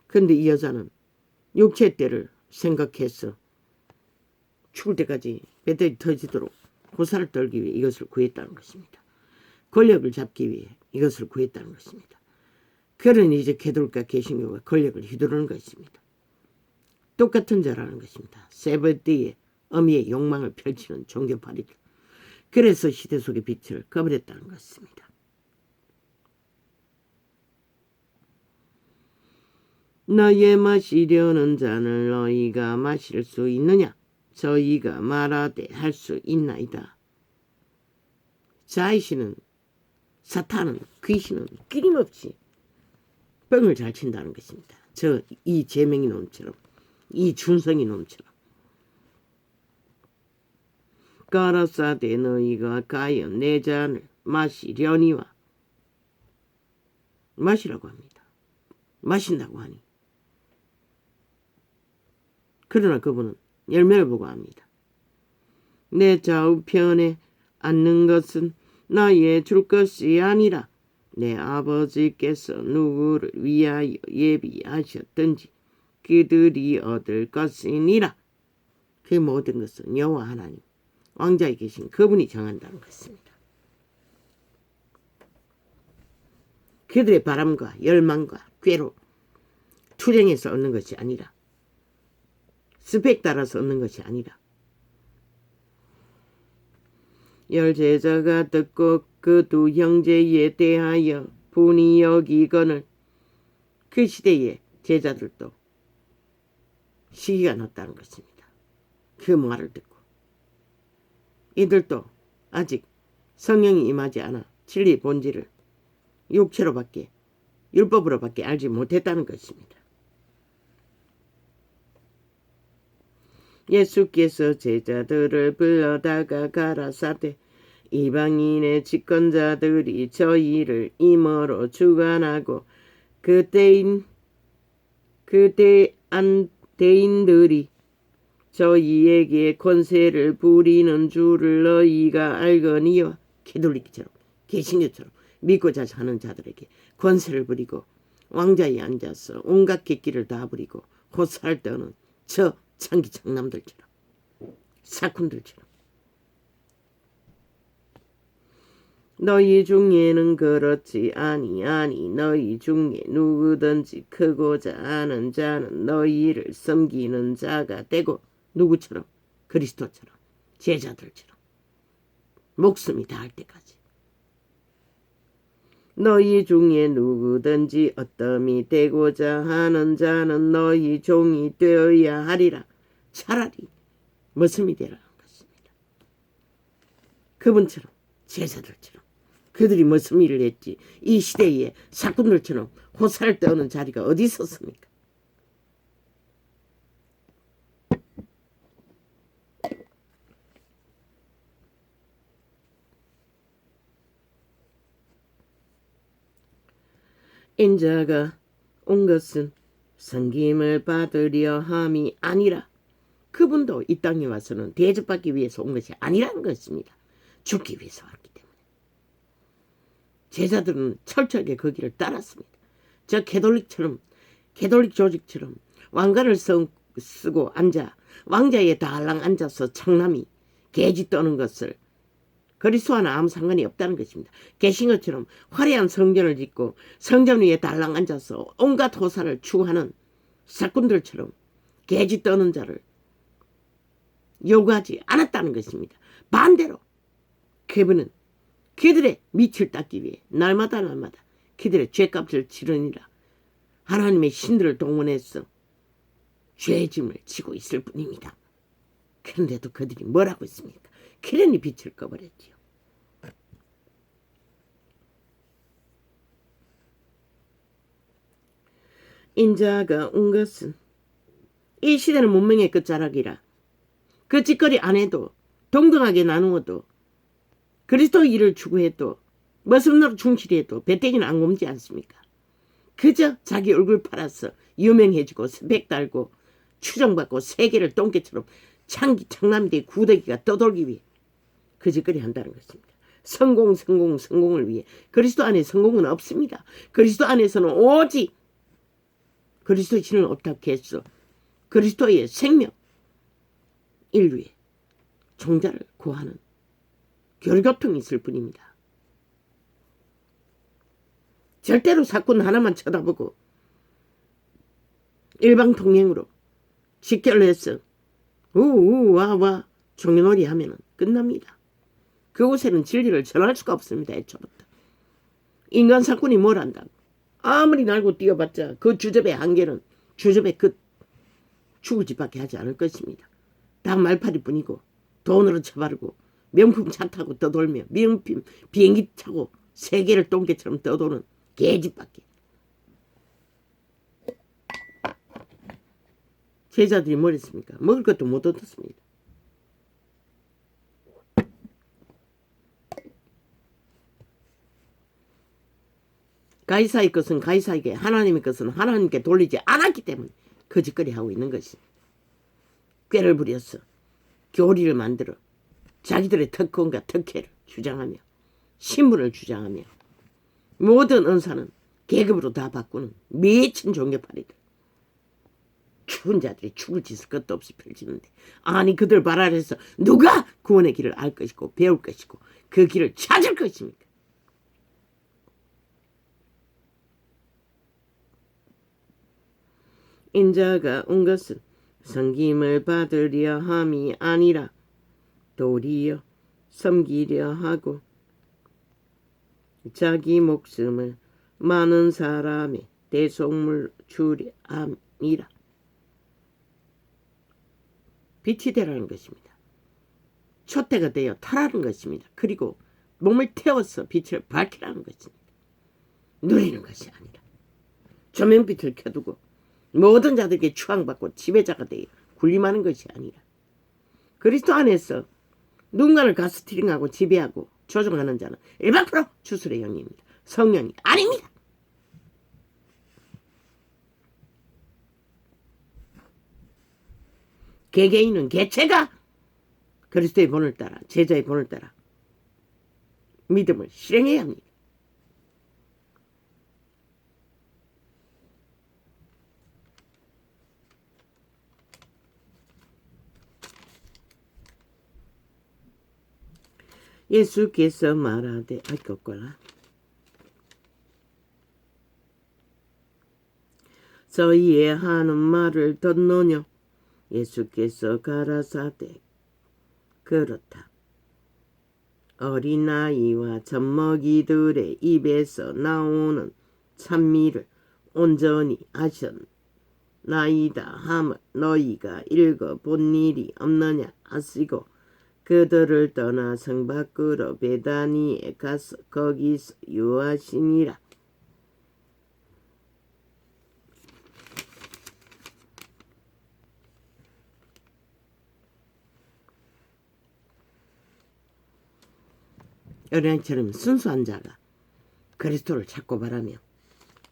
그런데 이 여자는 육체 때를 생각해서 죽을 때까지 배들이 터지도록 고사를 떨기 위해 이것을 구했다는 것입니다. 권력을 잡기 위해 이것을 구했다는 것입니다. 그러니 이제 캐톨릭과 개신교가 권력을 휘두르는 것입니다. 똑같은 자라는 것입니다. 세베대의 어미의 욕망을 펼치는 종교파리들. 그래서 시대 속의 빛을 꺼버렸다는 것입니다. 너의 마시려는 잔을 너희가 마실 수 있느냐? 저희가 말하되 할 수 있나이다. 자이시는 사탄은 귀신은 끊임없이 뻥을 잘 친다는 것입니다. 이 제명이 놈처럼 이 준성이 놈처럼 가라사대 너희가 가여 내 잔을 마시려니와 마시라고 합니다. 마신다고 하니 그러나 그분은 열매를 보고 합니다. 내 좌우편에 앉는 것은 나의 줄 것이 아니라 내 아버지께서 누구를 위하여 예비하셨든지 그들이 얻을 것이니라. 그 모든 것은 여호와 하나님 왕자에 계신 그분이 정한다는 것입니다. 그들의 바람과 열망과 꾀로 투쟁해서 얻는 것이 아니라 스펙 따라서 얻는 것이 아니라 열 제자가 듣고 그 두 형제에 대하여 분이 여기거늘 그 시대에 제자들도 시기가 났다는 것입니다. 그 말을 듣고 이들도 아직 성령이 임하지 않아 진리 본질을 육체로밖에 율법으로밖에 알지 못했다는 것입니다. 예수께서 제자들을 불러다가 가라사대 이방인의 집권자들이 저희를 임어로 주관하고 그 대인들이 저희에게 권세를 부리는 줄을 너희가 알거니와 캐톨릭처럼 개신교처럼 믿고자 사는 자들에게 권세를 부리고 왕자에 앉아서 온갖 객기를 다 부리고 호사를 떠는 저 창기 장남들처럼 사꾼들처럼 너희 중에는 그렇지 아니 너희 중에 누구든지 크고자 하는 자는 너희를 섬기는 자가 되고 누구처럼 그리스도처럼 제자들처럼 목숨이 닿을 때까지 너희 중에 누구든지 어떠함이 되고자 하는 자는 너희 종이 되어야 하리라. 차라리 머슴이 되라는 것입니다. 그분처럼 제자들처럼 그들이 머슴일을 했지 이 시대에 사꾼들처럼 호사를 떠는 자리가 어디 있었습니까? 인자가 온 것은 섬김을 받으려 함이 아니라 그분도 이 땅에 와서는 대접받기 위해서 온 것이 아니라는 것입니다. 죽기 위해서 왔기 때문에 제자들은 철저하게 그 길을 따랐습니다. 저 캐톨릭 조직처럼 왕관을 쓰고 앉아 왕자에 달랑 앉아서 청남이 개지 떠는 것을 그리스도와는 아무 상관이 없다는 것입니다. 개신교처럼 화려한 성전을 짓고 성전 위에 달랑 앉아서 온갖 호사를 추구하는 사꾼들처럼 개지 떠는 자를 요구하지 않았다는 것입니다. 반대로 그분은 그들의 밑을 닦기 위해 날마다 그들의 죄값을 치르니라 하나님의 신들을 동원해서 죄짐을 지고 있을 뿐입니다. 그런데도 그들이 뭘 하고 있습니까? 그러니 빛을 꺼버렸지요. 인자가 온 것은 이 시대는 문명의 끝자락이라 그 짓거리 안 해도 동등하게 나누어도 그리스도 일을 추구해도 머슴노릇 충실히 해도 배때기는 안 곰지 않습니까? 그저 자기 얼굴 팔아서 유명해지고 스펙 달고 추정받고 세계를 똥개처럼 창남대 구더기가 떠돌기 위해 그 짓거리 한다는 것입니다. 성공을 위해 그리스도 안에 성공은 없습니다. 그리스도 안에서는 오직 그리스도의 신을 어떻게 했어? 그리스도의 생명 인류의 종자를 구하는 결교통이 있을 뿐입니다. 절대로 사건 하나만 쳐다보고 일방통행으로 직결해서 우와 종교놀이 하면 끝납니다. 그곳에는 진리를 전할 수가 없습니다. 애초부터. 인간 사건이 뭘 한다고. 아무리 날고 뛰어봤자 그 주접의 한계는 주접에 죽을 짓밖에 하지 않을 것입니다. 다 말파리뿐이고 돈으로 처바르고 명품 차 타고 떠돌며 명품 비행기 타고 세계를 똥개처럼 떠도는 개짓밖에. 제자들이 뭘 했습니까? 먹을 것도 못 얻었습니다. 가이사의 것은 가이사에게, 하나님의 것은 하나님께 돌리지 않았기 때문에 거짓거리 하고 있는 것입니다. 꾀를 부려서 교리를 만들어 자기들의 특권과 특혜를 주장하며 신분을 주장하며 모든 은사는 계급으로 다 바꾸는 미친 종교파리들. 죽은 자들이 죽을 짓을 것도 없이 펼치는데, 아니 그들 발 아래서 누가 구원의 길을 알 것이고 배울 것이고 그 길을 찾을 것입니까? 인자가 온 것은 섬김을 받으려 함이 아니라 도리어 섬기려 하고 자기 목숨을 많은 사람의 대속물 주려 함이라. 빛이 되라는 것입니다. 촛대가 되어 타라는 것입니다. 그리고 몸을 태워서 빛을 밝히라는 것입니다. 누리는 것이 아니라 조명빛을 켜두고 모든 자들에게 추앙받고 지배자가 되어 군림하는 것이 아니라 그리스도 안에서 누군가를 가스트링하고 지배하고 조종하는 자는 100% 주술의 영입니다. 성령이 아닙니다. 개개인은 개체가 그리스도의 본을 따라 제자의 본을 따라 믿음을 실행해야 합니다. 예수께서 말하되 아이것거라 저희의 하는 말을 듣노뇨. 예수께서 가라사대 그렇다. 어린아이와 젖먹이들의 입에서 나오는 찬미를 온전히 하셨나이다 함을 너희가 읽어본 일이 없느냐 하시고 그들을 떠나 성 밖으로 베다니에 가서 거기서 유하시니라. 어린아이처럼 순수한 자가 그리스도를 찾고 바라며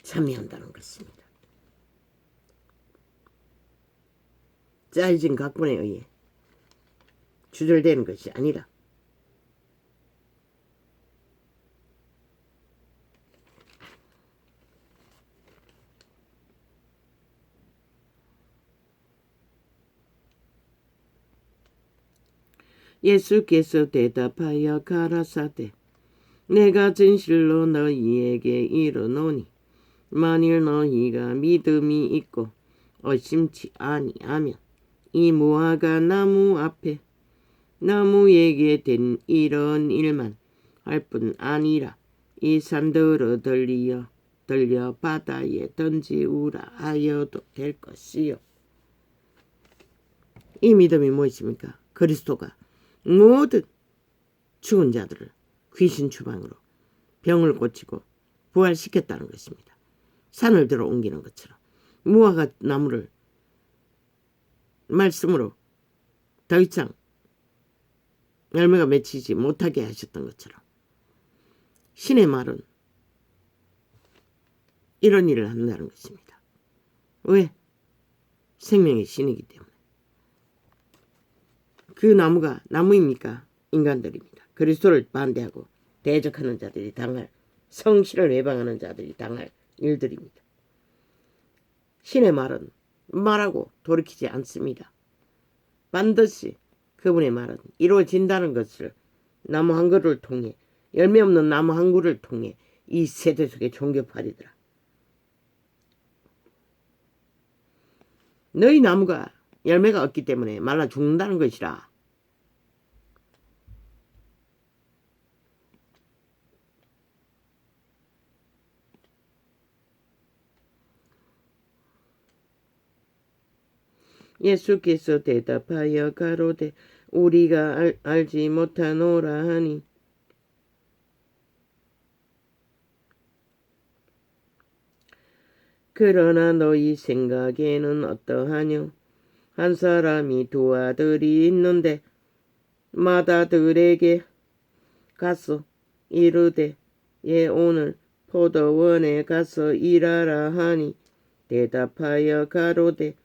참여한다는 것입니다. 짜여진 각본에 의해 주절되는 것이 아니라 예수께서 대답하여 가라사대 내가 진실로 너희에게 이르노니 만일 너희가 믿음이 있고 의심치 아니하면 이 무화과 나무 앞에 나무에게 된 이런 일만 할 뿐 아니라 이 산더러 들려 바다에 던지우라 하여도 될 것이요. 이 믿음이 무엇입니까? 그리스도가 모든 죽은 자들을 귀신 추방으로 병을 고치고 부활시켰다는 것입니다. 산을 들어 옮기는 것처럼 무화과 나무를 말씀으로 더 이상 열매가 맺히지 못하게 하셨던 것처럼 신의 말은 이런 일을 한다는 것입니다. 왜? 생명의 신이기 때문에. 그 나무가 나무입니까? 인간들입니다. 그리스도를 반대하고 대적하는 자들이 당할, 성신을 외방하는 자들이 당할 일들입니다. 신의 말은 말하고 돌이키지 않습니다. 반드시 그분의 말은 이루어진다는 것을 나무 한 그루를 통해, 열매 없는 나무 한 그루를 통해 이 세대 속의 종교파리들아, 너희 나무가 열매가 없기 때문에 말라 죽는다는 것이라. 예수께서 대답하여 가로되 우리가 알지 못하노라 하니 그러나 너희 생각에는 어떠하뇨? 한 사람이 두 아들이 있는데 맏아들에게 가서 이르되 오늘 포도원에 가서 일하라 하니 대답하여 가로되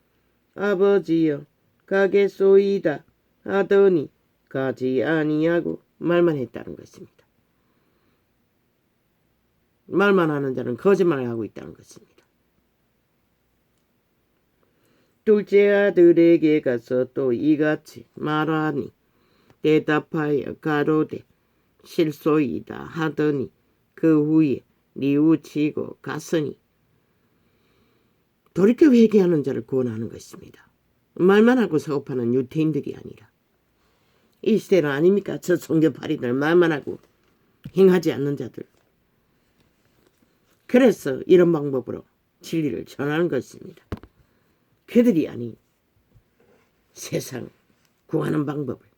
아버지여 가겠소이다 하더니 가지 아니하고 말만 했다는 것입니다. 말만 하는 자는 거짓말을 하고 있다는 것입니다. 둘째 아들에게 가서 또 이같이 말하니 대답하여 가로되 실소이다 하더니 그 후에 뉘우치고 갔으니 돌이켜 회개하는 자를 구원하는 것입니다. 말만 하고 사고파는 유태인들이 아니라 이 시대는 아닙니까? 저 성교파리들 말만 하고 행하지 않는 자들. 그래서 이런 방법으로 진리를 전하는 것입니다. 그들이 아닌 세상 구하는 방법을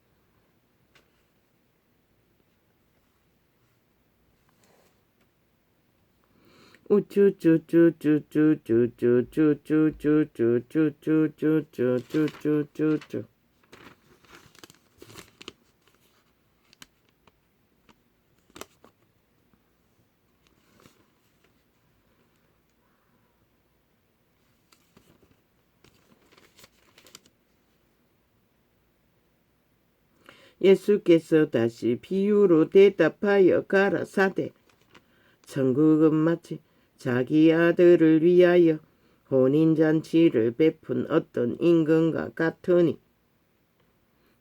우쭈쭈쭈쭈쭈쭈쭈쭈쭈쭈쭈쭈쭈쭈쭈쭈쭈쭈 예수께서 다시 비유로 대답하여 가라사대 천국은 마치 자기 아들을 위하여 혼인잔치를 베푼 어떤 임금과 같으니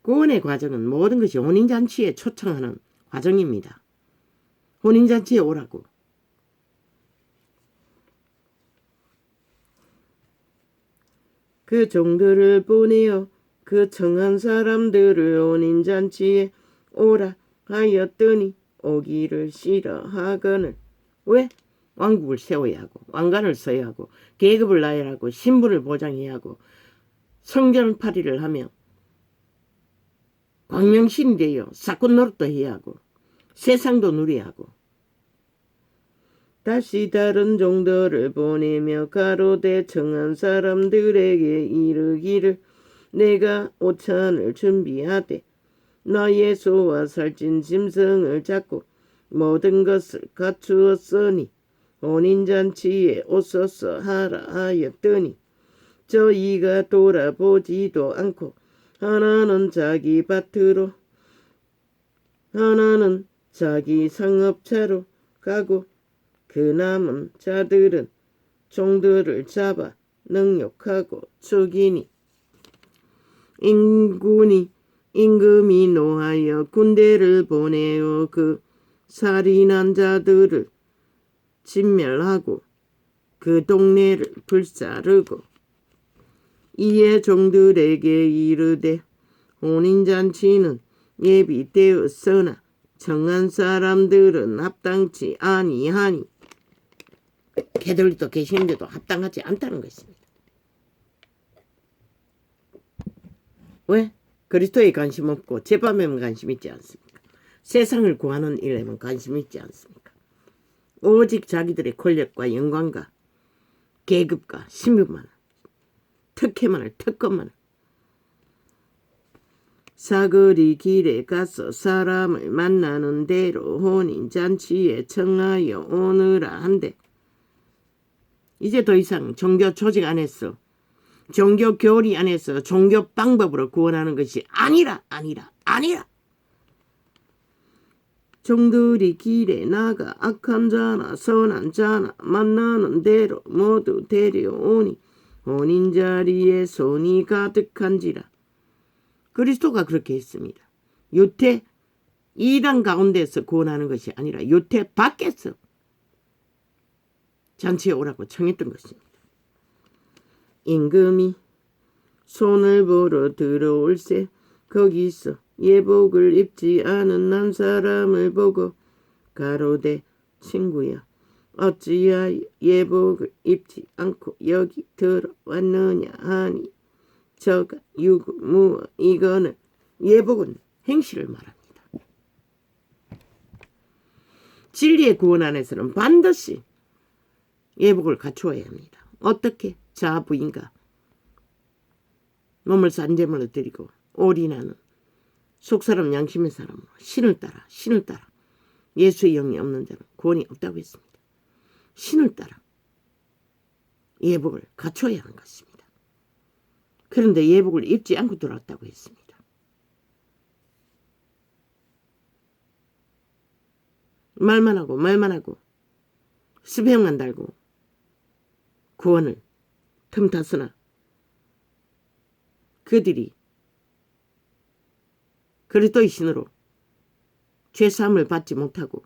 구원의 과정은 모든 것이 혼인잔치에 초청하는 과정입니다. 혼인잔치에 오라고. 그 종들을 보내어 그 청한 사람들을 혼인잔치에 오라 하였더니 오기를 싫어하거늘. 왜? 왕국을 세워야 하고 왕관을 써야 하고 계급을 낳아야 하고 신분을 보장해야 하고 성전팔이를 하며 광명신이 되어 사건 노릇도 해야 하고 세상도 누려야 하고 다시 다른 종들을 보내며 가로되 청한 사람들에게 이르기를 내가 오찬을 준비하되 너의 소와 살찐 짐승을 잡고 모든 것을 갖추었으니 혼인잔치에 오소서 하라 하였더니 저희가 돌아보지도 않고 하나는 자기 밭으로 하나는 자기 상업차로 가고 그 남은 자들은 종들을 잡아 능욕하고 죽이니 임금이 노하여 군대를 보내어 그 살인한 자들을 진멸하고 그 동네를 불사르고 이에 종들에게 이르되 혼인잔치는 예비되었으나 청한 사람들은 합당치 아니하니 걔들도 계시는데도 합당하지 않다는 것입니다. 왜? 그리스도에 관심 없고 제밥에만 관심 있지 않습니까? 세상을 구하는 일에만 관심 있지 않습니까? 오직 자기들의 권력과 영광과 계급과 신분만 특혜만을 특권만을 사거리 길에 가서 사람을 만나는 대로 혼인잔치에 청하여 오느라 한데 이제 더 이상 종교 조직 안에서 종교 교리 안에서 종교 방법으로 구원하는 것이 아니라 종들이 길에 나가 악한 자나 선한 자나 만나는 대로 모두 데려오니 혼인자리에 손이 가득한지라. 그리스도가 그렇게 했습니다. 유태 이단 가운데서 구원하는 것이 아니라 유태 밖에서 잔치에 오라고 청했던 것입니다. 임금이 손을 보러 들어올새 거기서 예복을 입지 않은 한 사람을 보고 가로되 친구야 어찌하여 예복을 입지 않고 여기 들어왔느냐 하니 저가, 유구, 무어 이거는 예복은 행실을 말합니다. 진리의 구원 안에서는 반드시 예복을 갖추어야 합니다. 어떻게? 자아 부인과 몸을 산제물로 드리고 올인하는 속사람 양심의 사람으로 신을 따라 예수의 영이 없는 자는 구원이 없다고 했습니다. 신을 따라 예복을 갖춰야 하는 것입니다. 그런데 예복을 입지 않고 들어왔다고 했습니다. 말만 하고 수배만 달고 구원을 틈탔으나 그들이 그리스도의 신으로 죄사함을 받지 못하고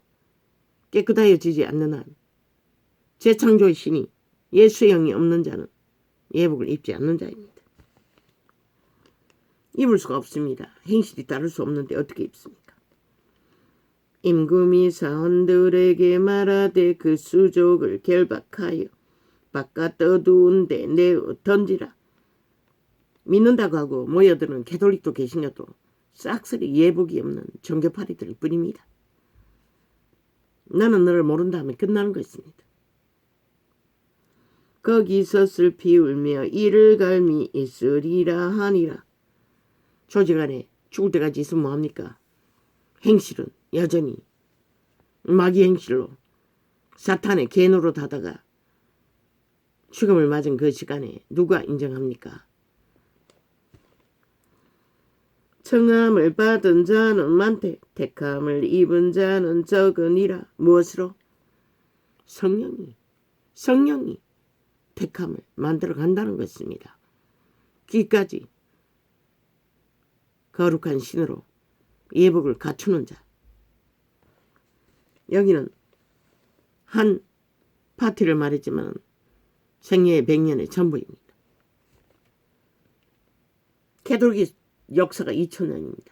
깨끗하여지지 않는 한 재창조의 신이 예수의 영이 없는 자는 예복을 입지 않는 자입니다. 입을 수가 없습니다. 행실이 따를 수 없는데 어떻게 입습니까? 임금이 사원들에게 말하되 그 수족을 결박하여 바깥 떠두운데 내어 던지라. 믿는다고 하고 모여드는 캐톨릭도 계시냐도 싹쓸이 예복이 없는 종교파리들 뿐입니다. 나는 너를 모른다 하면 끝나는 것입니다. 거기서 슬피 울며 이를 갈미 있으리라 하니라. 조직안에 죽을 때까지 있으면 뭐합니까? 행실은 여전히 마귀 행실로 사탄의 궤노로 다다가 죽음을 맞은 그 시간에 누가 인정합니까? 청함을 받은 자는 많되 택함을 입은 자는 적으니라. 무엇으로? 성령이 택함을 만들어 간다는 것입니다. 귀까지 거룩한 신으로 예복을 갖추는 자. 여기는 한 파티를 말했지만 생애의 100년의 전부입니다. 캐톨릭 역사가 2000년입니다.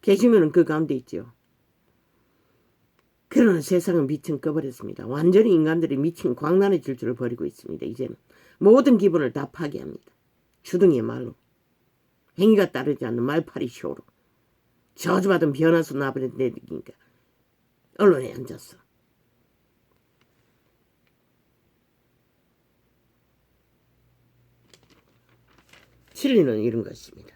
개신교는 그 가운데 있죠. 그러나 세상은 미친 꺼버렸습니다. 완전히 인간들이 미친 광란의 질주를 벌이고 있습니다. 이제는 모든 기본을 다 파괴합니다. 주둥이의 말로, 행위가 따르지 않는 말파리 쇼로, 저주받은 변화수 나버리니까 언론에 앉았어. 진리는 이런 것입니다.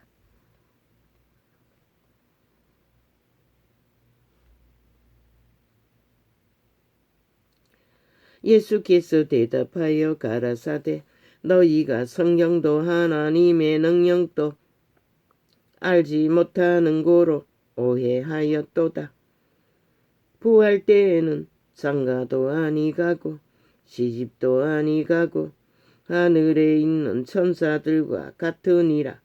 예수께서 대답하여 가라사대 너희가 성경도 하나님의 능력도 알지 못하는 고로 오해하였도다. 부활 때에는 장가도 아니가고 시집도 아니가고 하늘에 있는 천사들과 같으니라.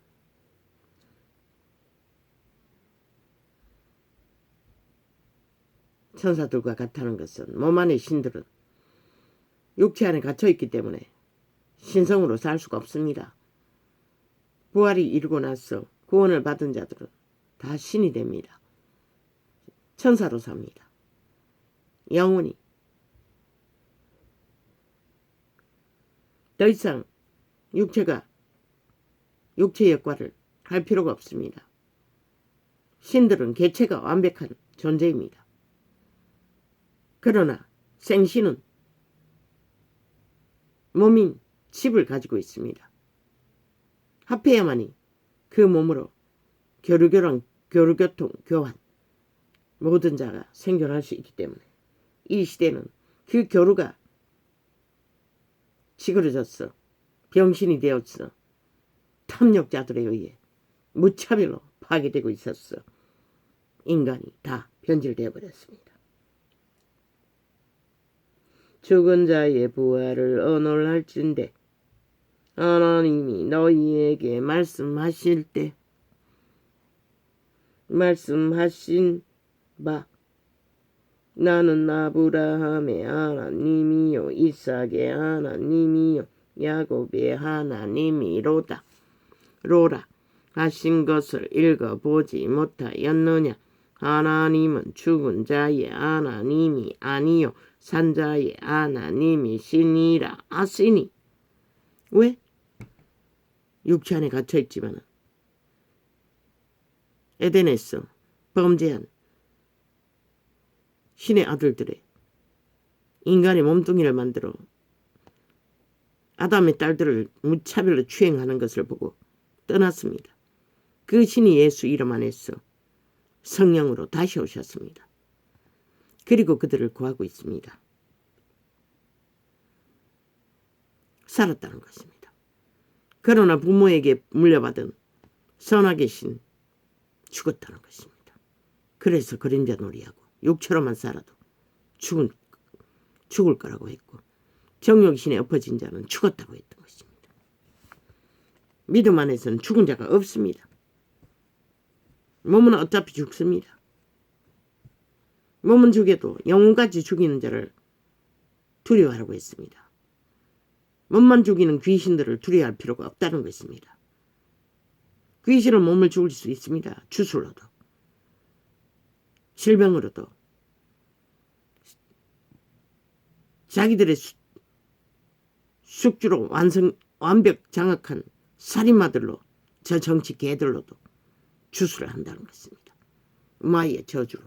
천사들과 같다는 것은 몸 안의 신들은 육체 안에 갇혀있기 때문에 신성으로 살 수가 없습니다. 부활이 이루고 나서 구원을 받은 자들은 다 신이 됩니다. 천사로 삽니다. 영원히 더 이상 육체의 역할을 할 필요가 없습니다. 신들은 개체가 완벽한 존재입니다. 그러나 생신은 몸인 칩을 가지고 있습니다. 합해야만이 그 몸으로 교류교통, 교환 모든 자가 생존할 수 있기 때문에 이 시대는 그 교류가 지그러졌어. 병신이 되었어. 탐욕자들에 의해 무차별로 파괴되고 있었어. 인간이 다 변질되어 버렸습니다. 죽은 자의 부활을 언올할진대 하나님이 너희에게 말씀하신 바 나는 아브라함의 하나님이요 이삭의 하나님이요 야곱의 하나님이로다. 로라 하신 것을 읽어보지 못하였느냐. 하나님은 죽은 자의 하나님이 아니요 산자의 하나님이시니라 하시니. 왜? 육체 안에 갇혀 있지만 에덴에서 범죄한 신의 아들들의 인간의 몸뚱이를 만들어 아담의 딸들을 무차별로 추행하는 것을 보고 떠났습니다. 그 신이 예수 이름 안에서 성령으로 다시 오셨습니다. 그리고 그들을 구하고 있습니다. 살았다는 것입니다. 그러나 부모에게 물려받은 선악의 신 죽었다는 것입니다. 그래서 그림자 놀이하고 육체로만 살아도 죽을 거라고 했고 정욕신에 엎어진 자는 죽었다고 했던 것입니다. 믿음 안에서는 죽은 자가 없습니다. 몸은 어차피 죽습니다. 몸은 죽여도 영혼까지 죽이는 자를 두려워하라고 했습니다. 몸만 죽이는 귀신들을 두려워할 필요가 없다는 것입니다. 귀신은 몸을 죽일 수 있습니다. 주술로도 질병으로도 자기들의 숙주로 완벽 장악한 살인마들로 저 정치 개들로도 주술을 한다는 것입니다. 마이의 저주로.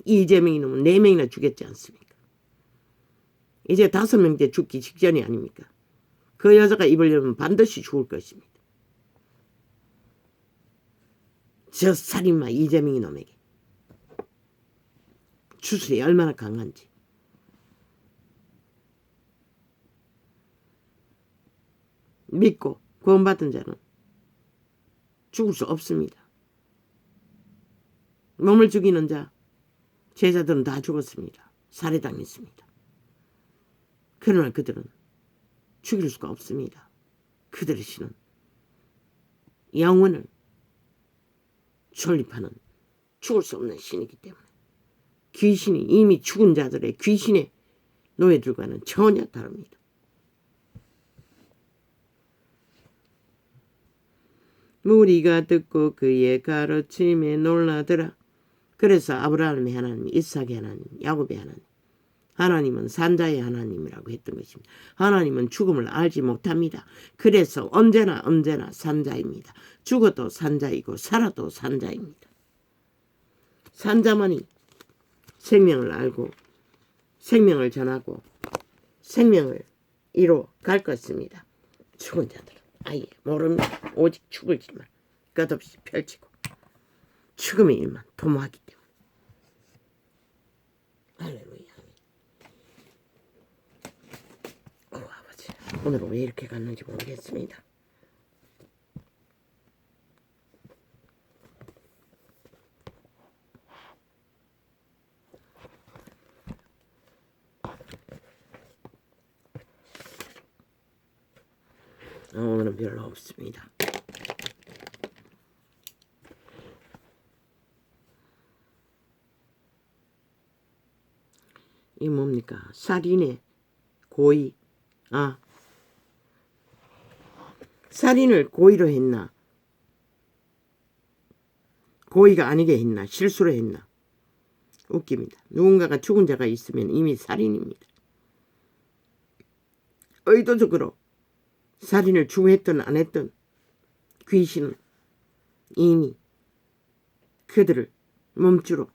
이재명이 놈은 4명이나 죽였지 않습니까? 이제 5명째 죽기 직전이 아닙니까? 그 여자가 입을 열면 반드시 죽을 것입니다. 저 살인마 이재명이 놈에게 주술이 얼마나 강한지. 믿고 구원받은 자는 죽을 수 없습니다. 몸을 죽이는 자 제자들은 다 죽었습니다. 살해당했습니다. 그러나 그들은 죽일 수가 없습니다. 그들의 신은 영혼을 존립하는 죽을 수 없는 신이기 때문에 귀신이 이미 죽은 자들의 귀신의 노예들과는 전혀 다릅니다. 무리가 듣고 그의 가르침에 놀라더라. 그래서 아브라함의 하나님, 이삭의 하나님, 야곱의 하나님, 하나님은 산자의 하나님이라고 했던 것입니다. 하나님은 죽음을 알지 못합니다. 그래서 언제나 산자입니다. 죽어도 산자이고 살아도 산자입니다. 산자만이 생명을 알고 생명을 전하고 생명을 이뤄 갈 것입니다. 죽은 자들은 아예 모릅니다. 오직 죽을 길만 끝없이 펼치고 죽음의 일만 도모하기 때문에. 할렐루야. 아버지, 오늘은 왜 이렇게 갔는지 모르겠습니다. 오늘은 별로 없습니다. 이 뭡니까? 살인의 고의. 살인을 고의로 했나? 고의가 아니게 했나? 실수로 했나? 웃깁니다. 누군가가 죽은 자가 있으면 이미 살인입니다. 의도적으로 살인을 추구했든 안 했든 귀신은 이미 그들을 몸주로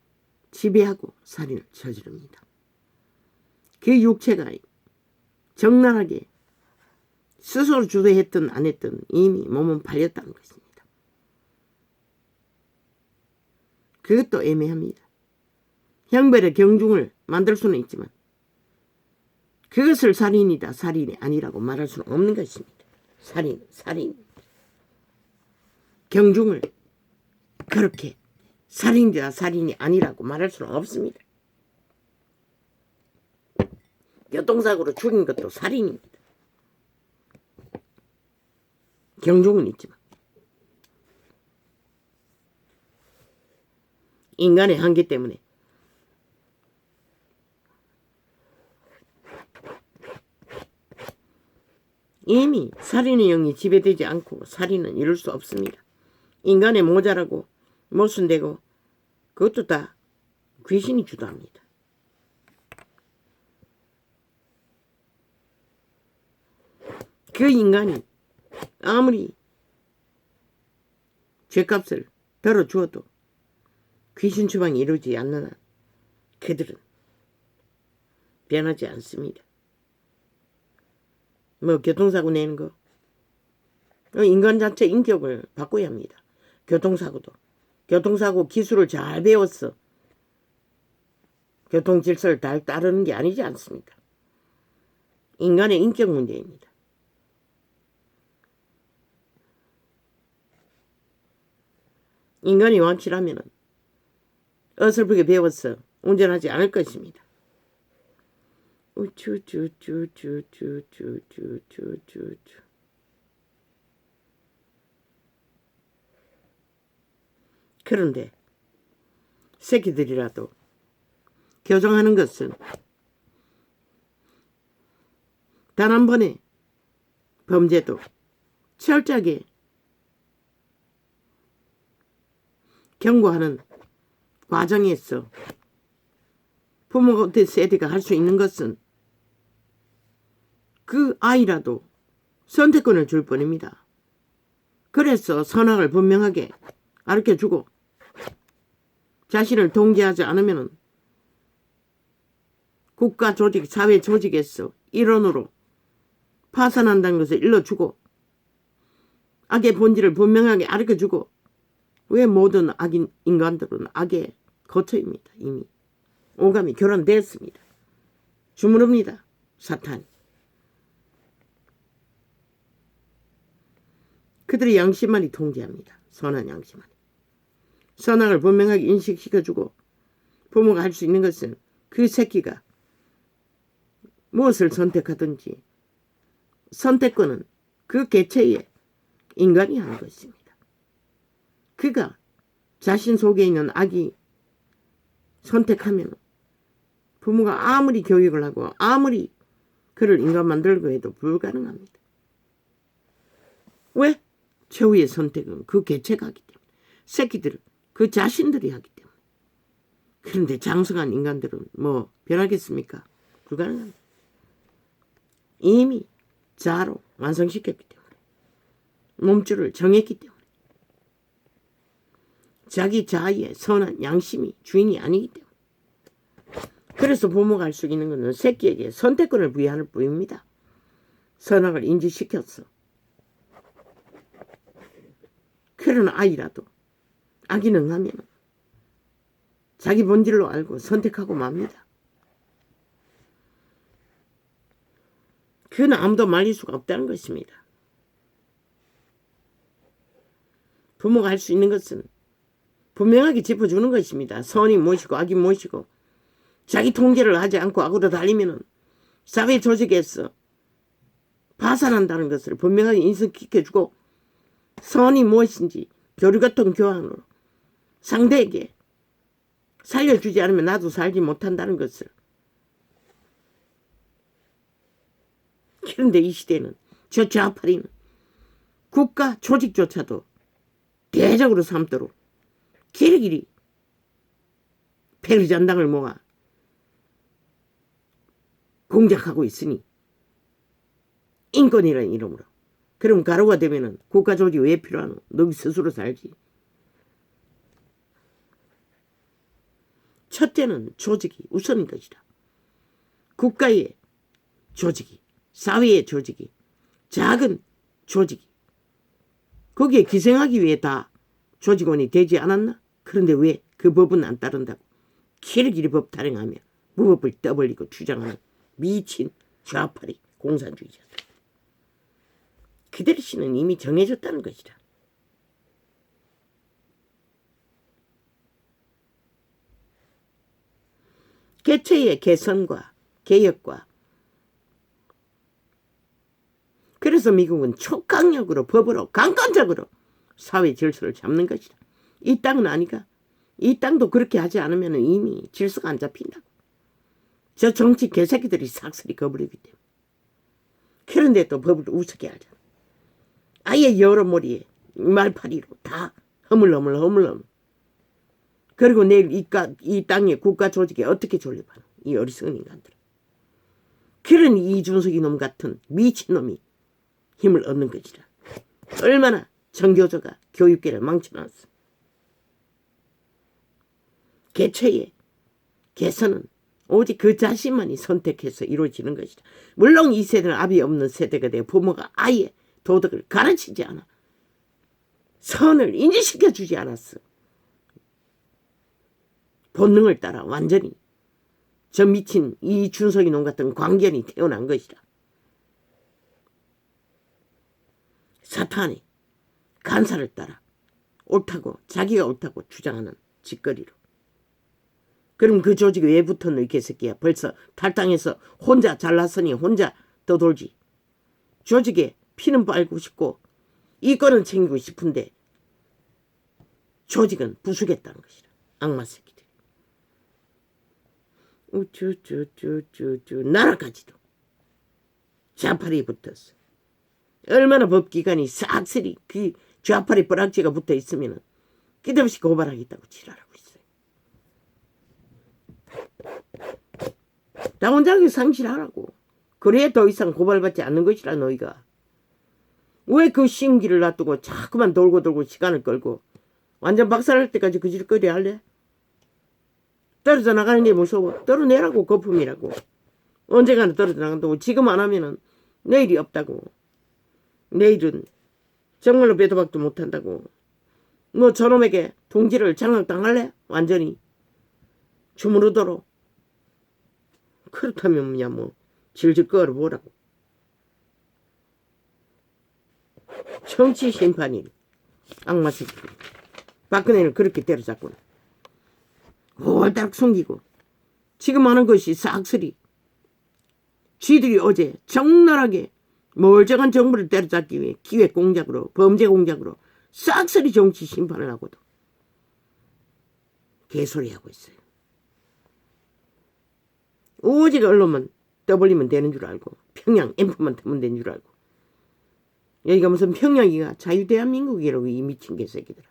지배하고 살인을 저지릅니다. 그 육체가 적나라하게 스스로 주도했든 안 했든 이미 몸은 팔렸다는 것입니다. 그것도 애매합니다. 형벌의 경중을 만들 수는 있지만 그것을 살인이다 살인이 아니라고 말할 수는 없는 것입니다. 살인 경중을 그렇게 살인이다 살인이 아니라고 말할 수는 없습니다. 교통사고로 죽인 것도 살인입니다. 경중은 있지만 인간의 한계 때문에 이미 살인의 영이 지배되지 않고 살인은 이룰 수 없습니다. 인간의 모자라고 모순되고 그것도 다 귀신이 주도합니다. 그 인간이 아무리 죗값을 덜어주어도 귀신 추방이 이루어지지 않는 한 그들은 변하지 않습니다. 뭐 교통사고 내는 거 인간 자체 인격을 바꿔야 합니다. 교통사고 기술을 잘 배웠어. 교통 질서를 잘 따르는 게 아니지 않습니까? 인간의 인격 문제입니다. 인간이 완치라면 어설프게 배워서 운전하지 않을 것입니다. 우쭈쭈쭈쭈쭈쭈쭈쭈쭈. 그런데 새끼들이라도 교정하는 것은 단 한 번의 범죄도 철저하게 경고하는 과정에서 부모 세대가 할 수 있는 것은 그 아이라도 선택권을 줄 뿐입니다. 그래서 선악을 분명하게 가르쳐주고 자신을 동기하지 않으면 국가 조직, 사회 조직에서 일원으로 파산한다는 것을 일러주고 악의 본질을 분명하게 가르쳐주고 왜 모든 악인 인간들은 악의 거처입니다. 이미 오감이 결혼됐습니다. 주무릅니다. 사탄이. 그들의 양심만이 통제합니다. 선한 양심만이. 선악을 분명하게 인식시켜주고 부모가 할 수 있는 것은 그 새끼가 무엇을 선택하든지 선택권은 그 개체의 인간이 하는 것입니다. 그가 자신 속에 있는 악이 선택하면 부모가 아무리 교육을 하고 아무리 그를 인간 만들고 해도 불가능합니다. 왜? 최후의 선택은 그 개체가 하기 때문에. 새끼들은 그 자신들이 하기 때문에. 그런데 장성한 인간들은 뭐 변하겠습니까? 불가능합니다. 이미 자로 완성시켰기 때문에. 몸줄을 정했기 때문에. 자기 자아의 선한 양심이 주인이 아니기 때문에. 그래서 부모가 할 수 있는 것은 새끼에게 선택권을 부여하는 뿐입니다. 선악을 인지시켰어. 그런 아이라도 악이 능하면 자기 본질로 알고 선택하고 맙니다. 그는 아무도 말릴 수가 없다는 것입니다. 부모가 할 수 있는 것은 분명하게 짚어주는 것입니다. 선이 무엇이고 악이 무엇이고 자기 통제를 하지 않고 악으로 달리면 사회 조직에서 파산한다는 것을 분명하게 인식시켜주고 선이 무엇인지 교류교통 교환으로 상대에게 살려주지 않으면 나도 살지 못한다는 것을. 그런데 이 시대는 저 좌파리는 국가 조직조차도 대적으로 삼도록 길이길이 페르잔당을 모아 공작하고 있으니 인권이라는 이름으로. 그럼 가루가 되면은 국가 조직이 왜 필요하노? 너 스스로 살지. 첫째는 조직이 우선인 것이다. 국가의 조직이, 사회의 조직이, 작은 조직이 거기에 기생하기 위해 다 조직원이 되지 않았나? 그런데 왜 그 법은 안 따른다고 길이길이 법 타령하며 무법을 떠벌리고 주장하는 미친 좌파리 공산주의자. 그들의 신은 이미 정해졌다는 것이다. 개체의 개선과 개혁과 그래서 미국은 초강력으로 법으로 강권적으로 사회 질서를 잡는 것이다. 이 땅은 아니가. 이 땅도 그렇게 하지 않으면 이미 질서가 안 잡힌다고. 저 정치 개새끼들이 싹쓸이 거부리기 때문에. 그런데 또 법을 우습게 하잖아. 아예 여러머리에 말파리로 다 허물허물. 그리고 내일 이 땅의 국가 조직에 어떻게 존립하노? 이 어리석은 인간들. 그런 이준석이 놈 같은 미친놈이 힘을 얻는 것이라. 얼마나 정교조가 교육계를 망쳐놨어. 개최의 개선은 오직 그 자신만이 선택해서 이루어지는 것이다. 물론 이 세대는 압이 없는 세대가 되어 부모가 아예 도덕을 가르치지 않아. 선을 인지시켜주지 않았어. 본능을 따라 완전히 저 미친 이준석이 놈 같은 광견이 태어난 것이다. 사탄이 간사를 따라 옳다고 자기가 옳다고 주장하는 짓거리로. 그럼 그 조직이 왜 붙었노 이 개새끼야. 벌써 탈당해서 혼자 잘났으니 혼자 떠돌지. 조직에 피는 빨고 싶고 이권은 챙기고 싶은데 조직은 부수겠다는 것이다. 악마 새끼들. 우쭈쭈쭈쭈쭈 나라까지도 좌팔이 붙었어. 얼마나 법기관이 싹쓸이 그 좌팔이 뻘락지가 붙어 있으면 끝없이 고발하겠다고 지랄하고 있어요. 당원장이 상실하라고. 그래야 더 이상 고발받지 않는 것이라 너희가. 왜 그 심기를 놔두고 자꾸만 돌고 시간을 끌고 완전 박살날 때까지 그 짓거리 할래? 떨어져 나가는 게 무서워. 떨어내라고. 거품이라고. 언젠가는 떨어져 나간다고. 지금 안 하면은 내일이 없다고. 내일은 정말로 배도박도 못한다고. 너 저놈에게 동지를 장악당할래? 완전히 주무르도록. 그렇다면 뭐냐 뭐 질질 끌어보라고. 정치 심판이 악마 새끼. 박근혜를 그렇게 때려잡고 홀딱 숨기고 지금 하는 것이 싹쓸이 쥐들이 어제 적나라하게 멀쩡한 정부를 때려잡기 위해 기획 공작으로 범죄 공작으로 싹쓸이 정치 심판을 하고도 개소리하고 있어요. 오직 언론만 떠벌리면 되는 줄 알고 평양 앰프만 타면 되는 줄 알고 여기가 무슨 평양이가 자유대한민국이라고 이 미친 개새끼들아.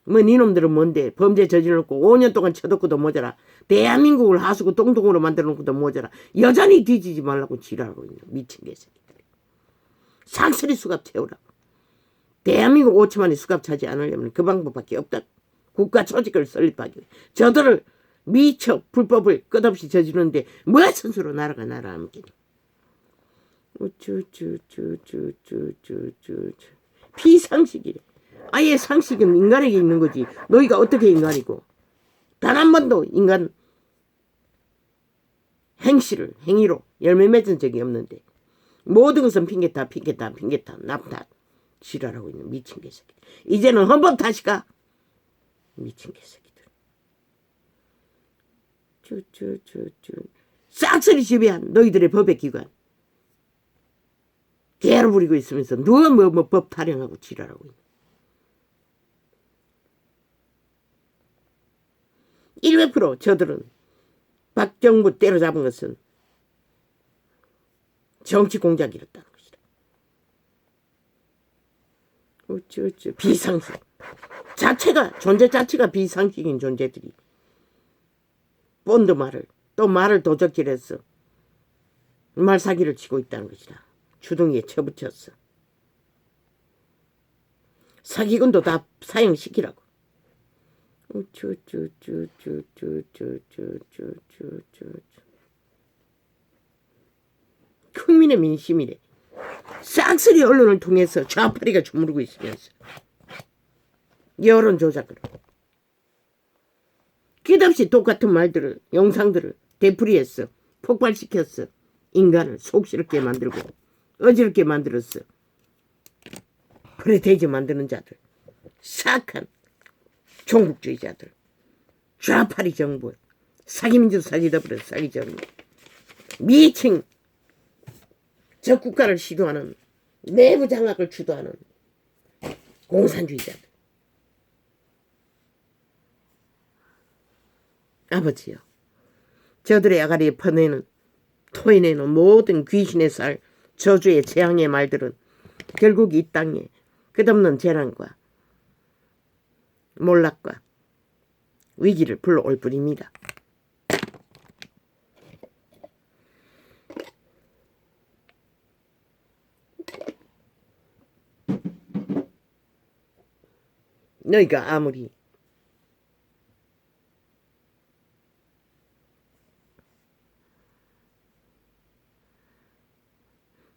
뭐 니놈들은 뭔데 범죄 저질러놓고 5년 동안 쳐놓고도 모자라. 대한민국을 하수구 똥똥으로 만들어놓고도 모자라. 여전히 뒤지지 말라고 지랄하고 있는 미친 개새끼들. 상스리 수갑 채우라고. 대한민국 5천만이 수갑 차지 않으려면 그 방법밖에 없다. 국가 조직을 설립하기 위해 저들을 미처 불법을 끝없이 저지르는데 뭐야 선수로 나라가 함께. 비상식이래. 아예 상식은 인간에게 있는 거지. 너희가 어떻게 인간이고. 단 한 번도 인간 행위로 열매 맺은 적이 없는데 모든 것은 핑계타 납다 지랄하고 있는 미친 개새끼들. 이제는 헌법 탓이가. 미친 개새끼들. 싹쓸이 지배한 너희들의 법의 기관. 개로 부리고 있으면서 누가 뭐 법 타령하고 지랄하고 있는. 100% 저들은 박정부 때려잡은 것은 정치 공작이었다는 것이다. 비상식. 존재 자체가 비상식인 존재들이 본드 말을 또 말을 도적질해서 말사기를 치고 있다는 것이다. 주둥이에 쳐붙였어. 사기꾼도 다 사형시키라고. 국민의 민심이래. 싹쓸이 언론을 통해서 좌파리가 주무르고 있으면서 여론조작으로 끝없이 똑같은 말들을 영상들을 되풀이했어. 폭발시켰어. 인간을 속시럽게 만들고 어지럽게 만들었어. 그래 돼지 만드는 자들. 사악한 종북주의자들. 좌파리 정부. 사기민주 사기더불어 사기 정부. 미친 저 국가를 시도하는 내부 장악을 주도하는 공산주의자들. 아버지요. 저들의 아가리에 퍼내는 토해내는 모든 귀신의 살 저주의 재앙의 말들은 결국 이 땅에 끝없는 재난과 몰락과 위기를 불러올 뿐입니다. 너희가 아무리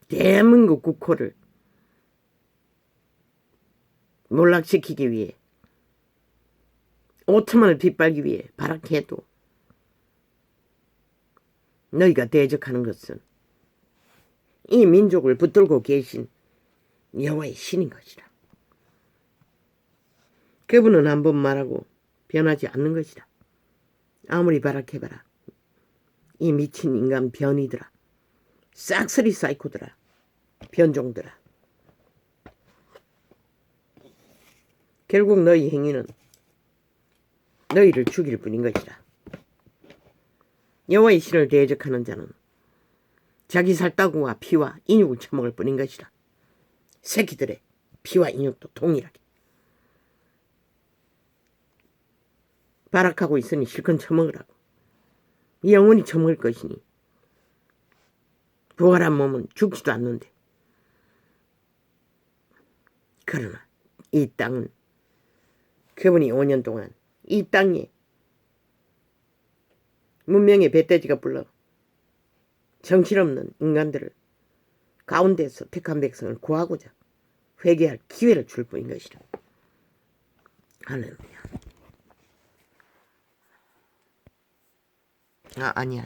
대한민국 국호를 몰락시키기 위해 5천만을 빗발기 위해 발악해도 너희가 대적하는 것은 이 민족을 붙들고 계신 여호와의 신인 것이라. 그분은 한 번 말하고 변하지 않는 것이다. 아무리 발악해봐라. 이 미친 인간 변이들아. 싹쓸이 사이코들아. 변종들아. 결국 너희 행위는 너희를 죽일 뿐인 것이다. 여호와의 신을 대적하는 자는 자기 살따구와 피와 인육을 처먹을 뿐인 것이다. 새끼들의 피와 인육도 동일하게. 발악하고 있으니 실컷 처먹으라고. 영원히 처먹을 것이니 부활한 몸은 죽지도 않는데. 그러나 이 땅은 그분이 5년 동안 이 땅에 문명의 배돼지가 불러 정신없는 인간들을 가운데서 택한 백성을 구하고자 회개할 기회를 줄 뿐인 것이라. 할렐루야. 아니야.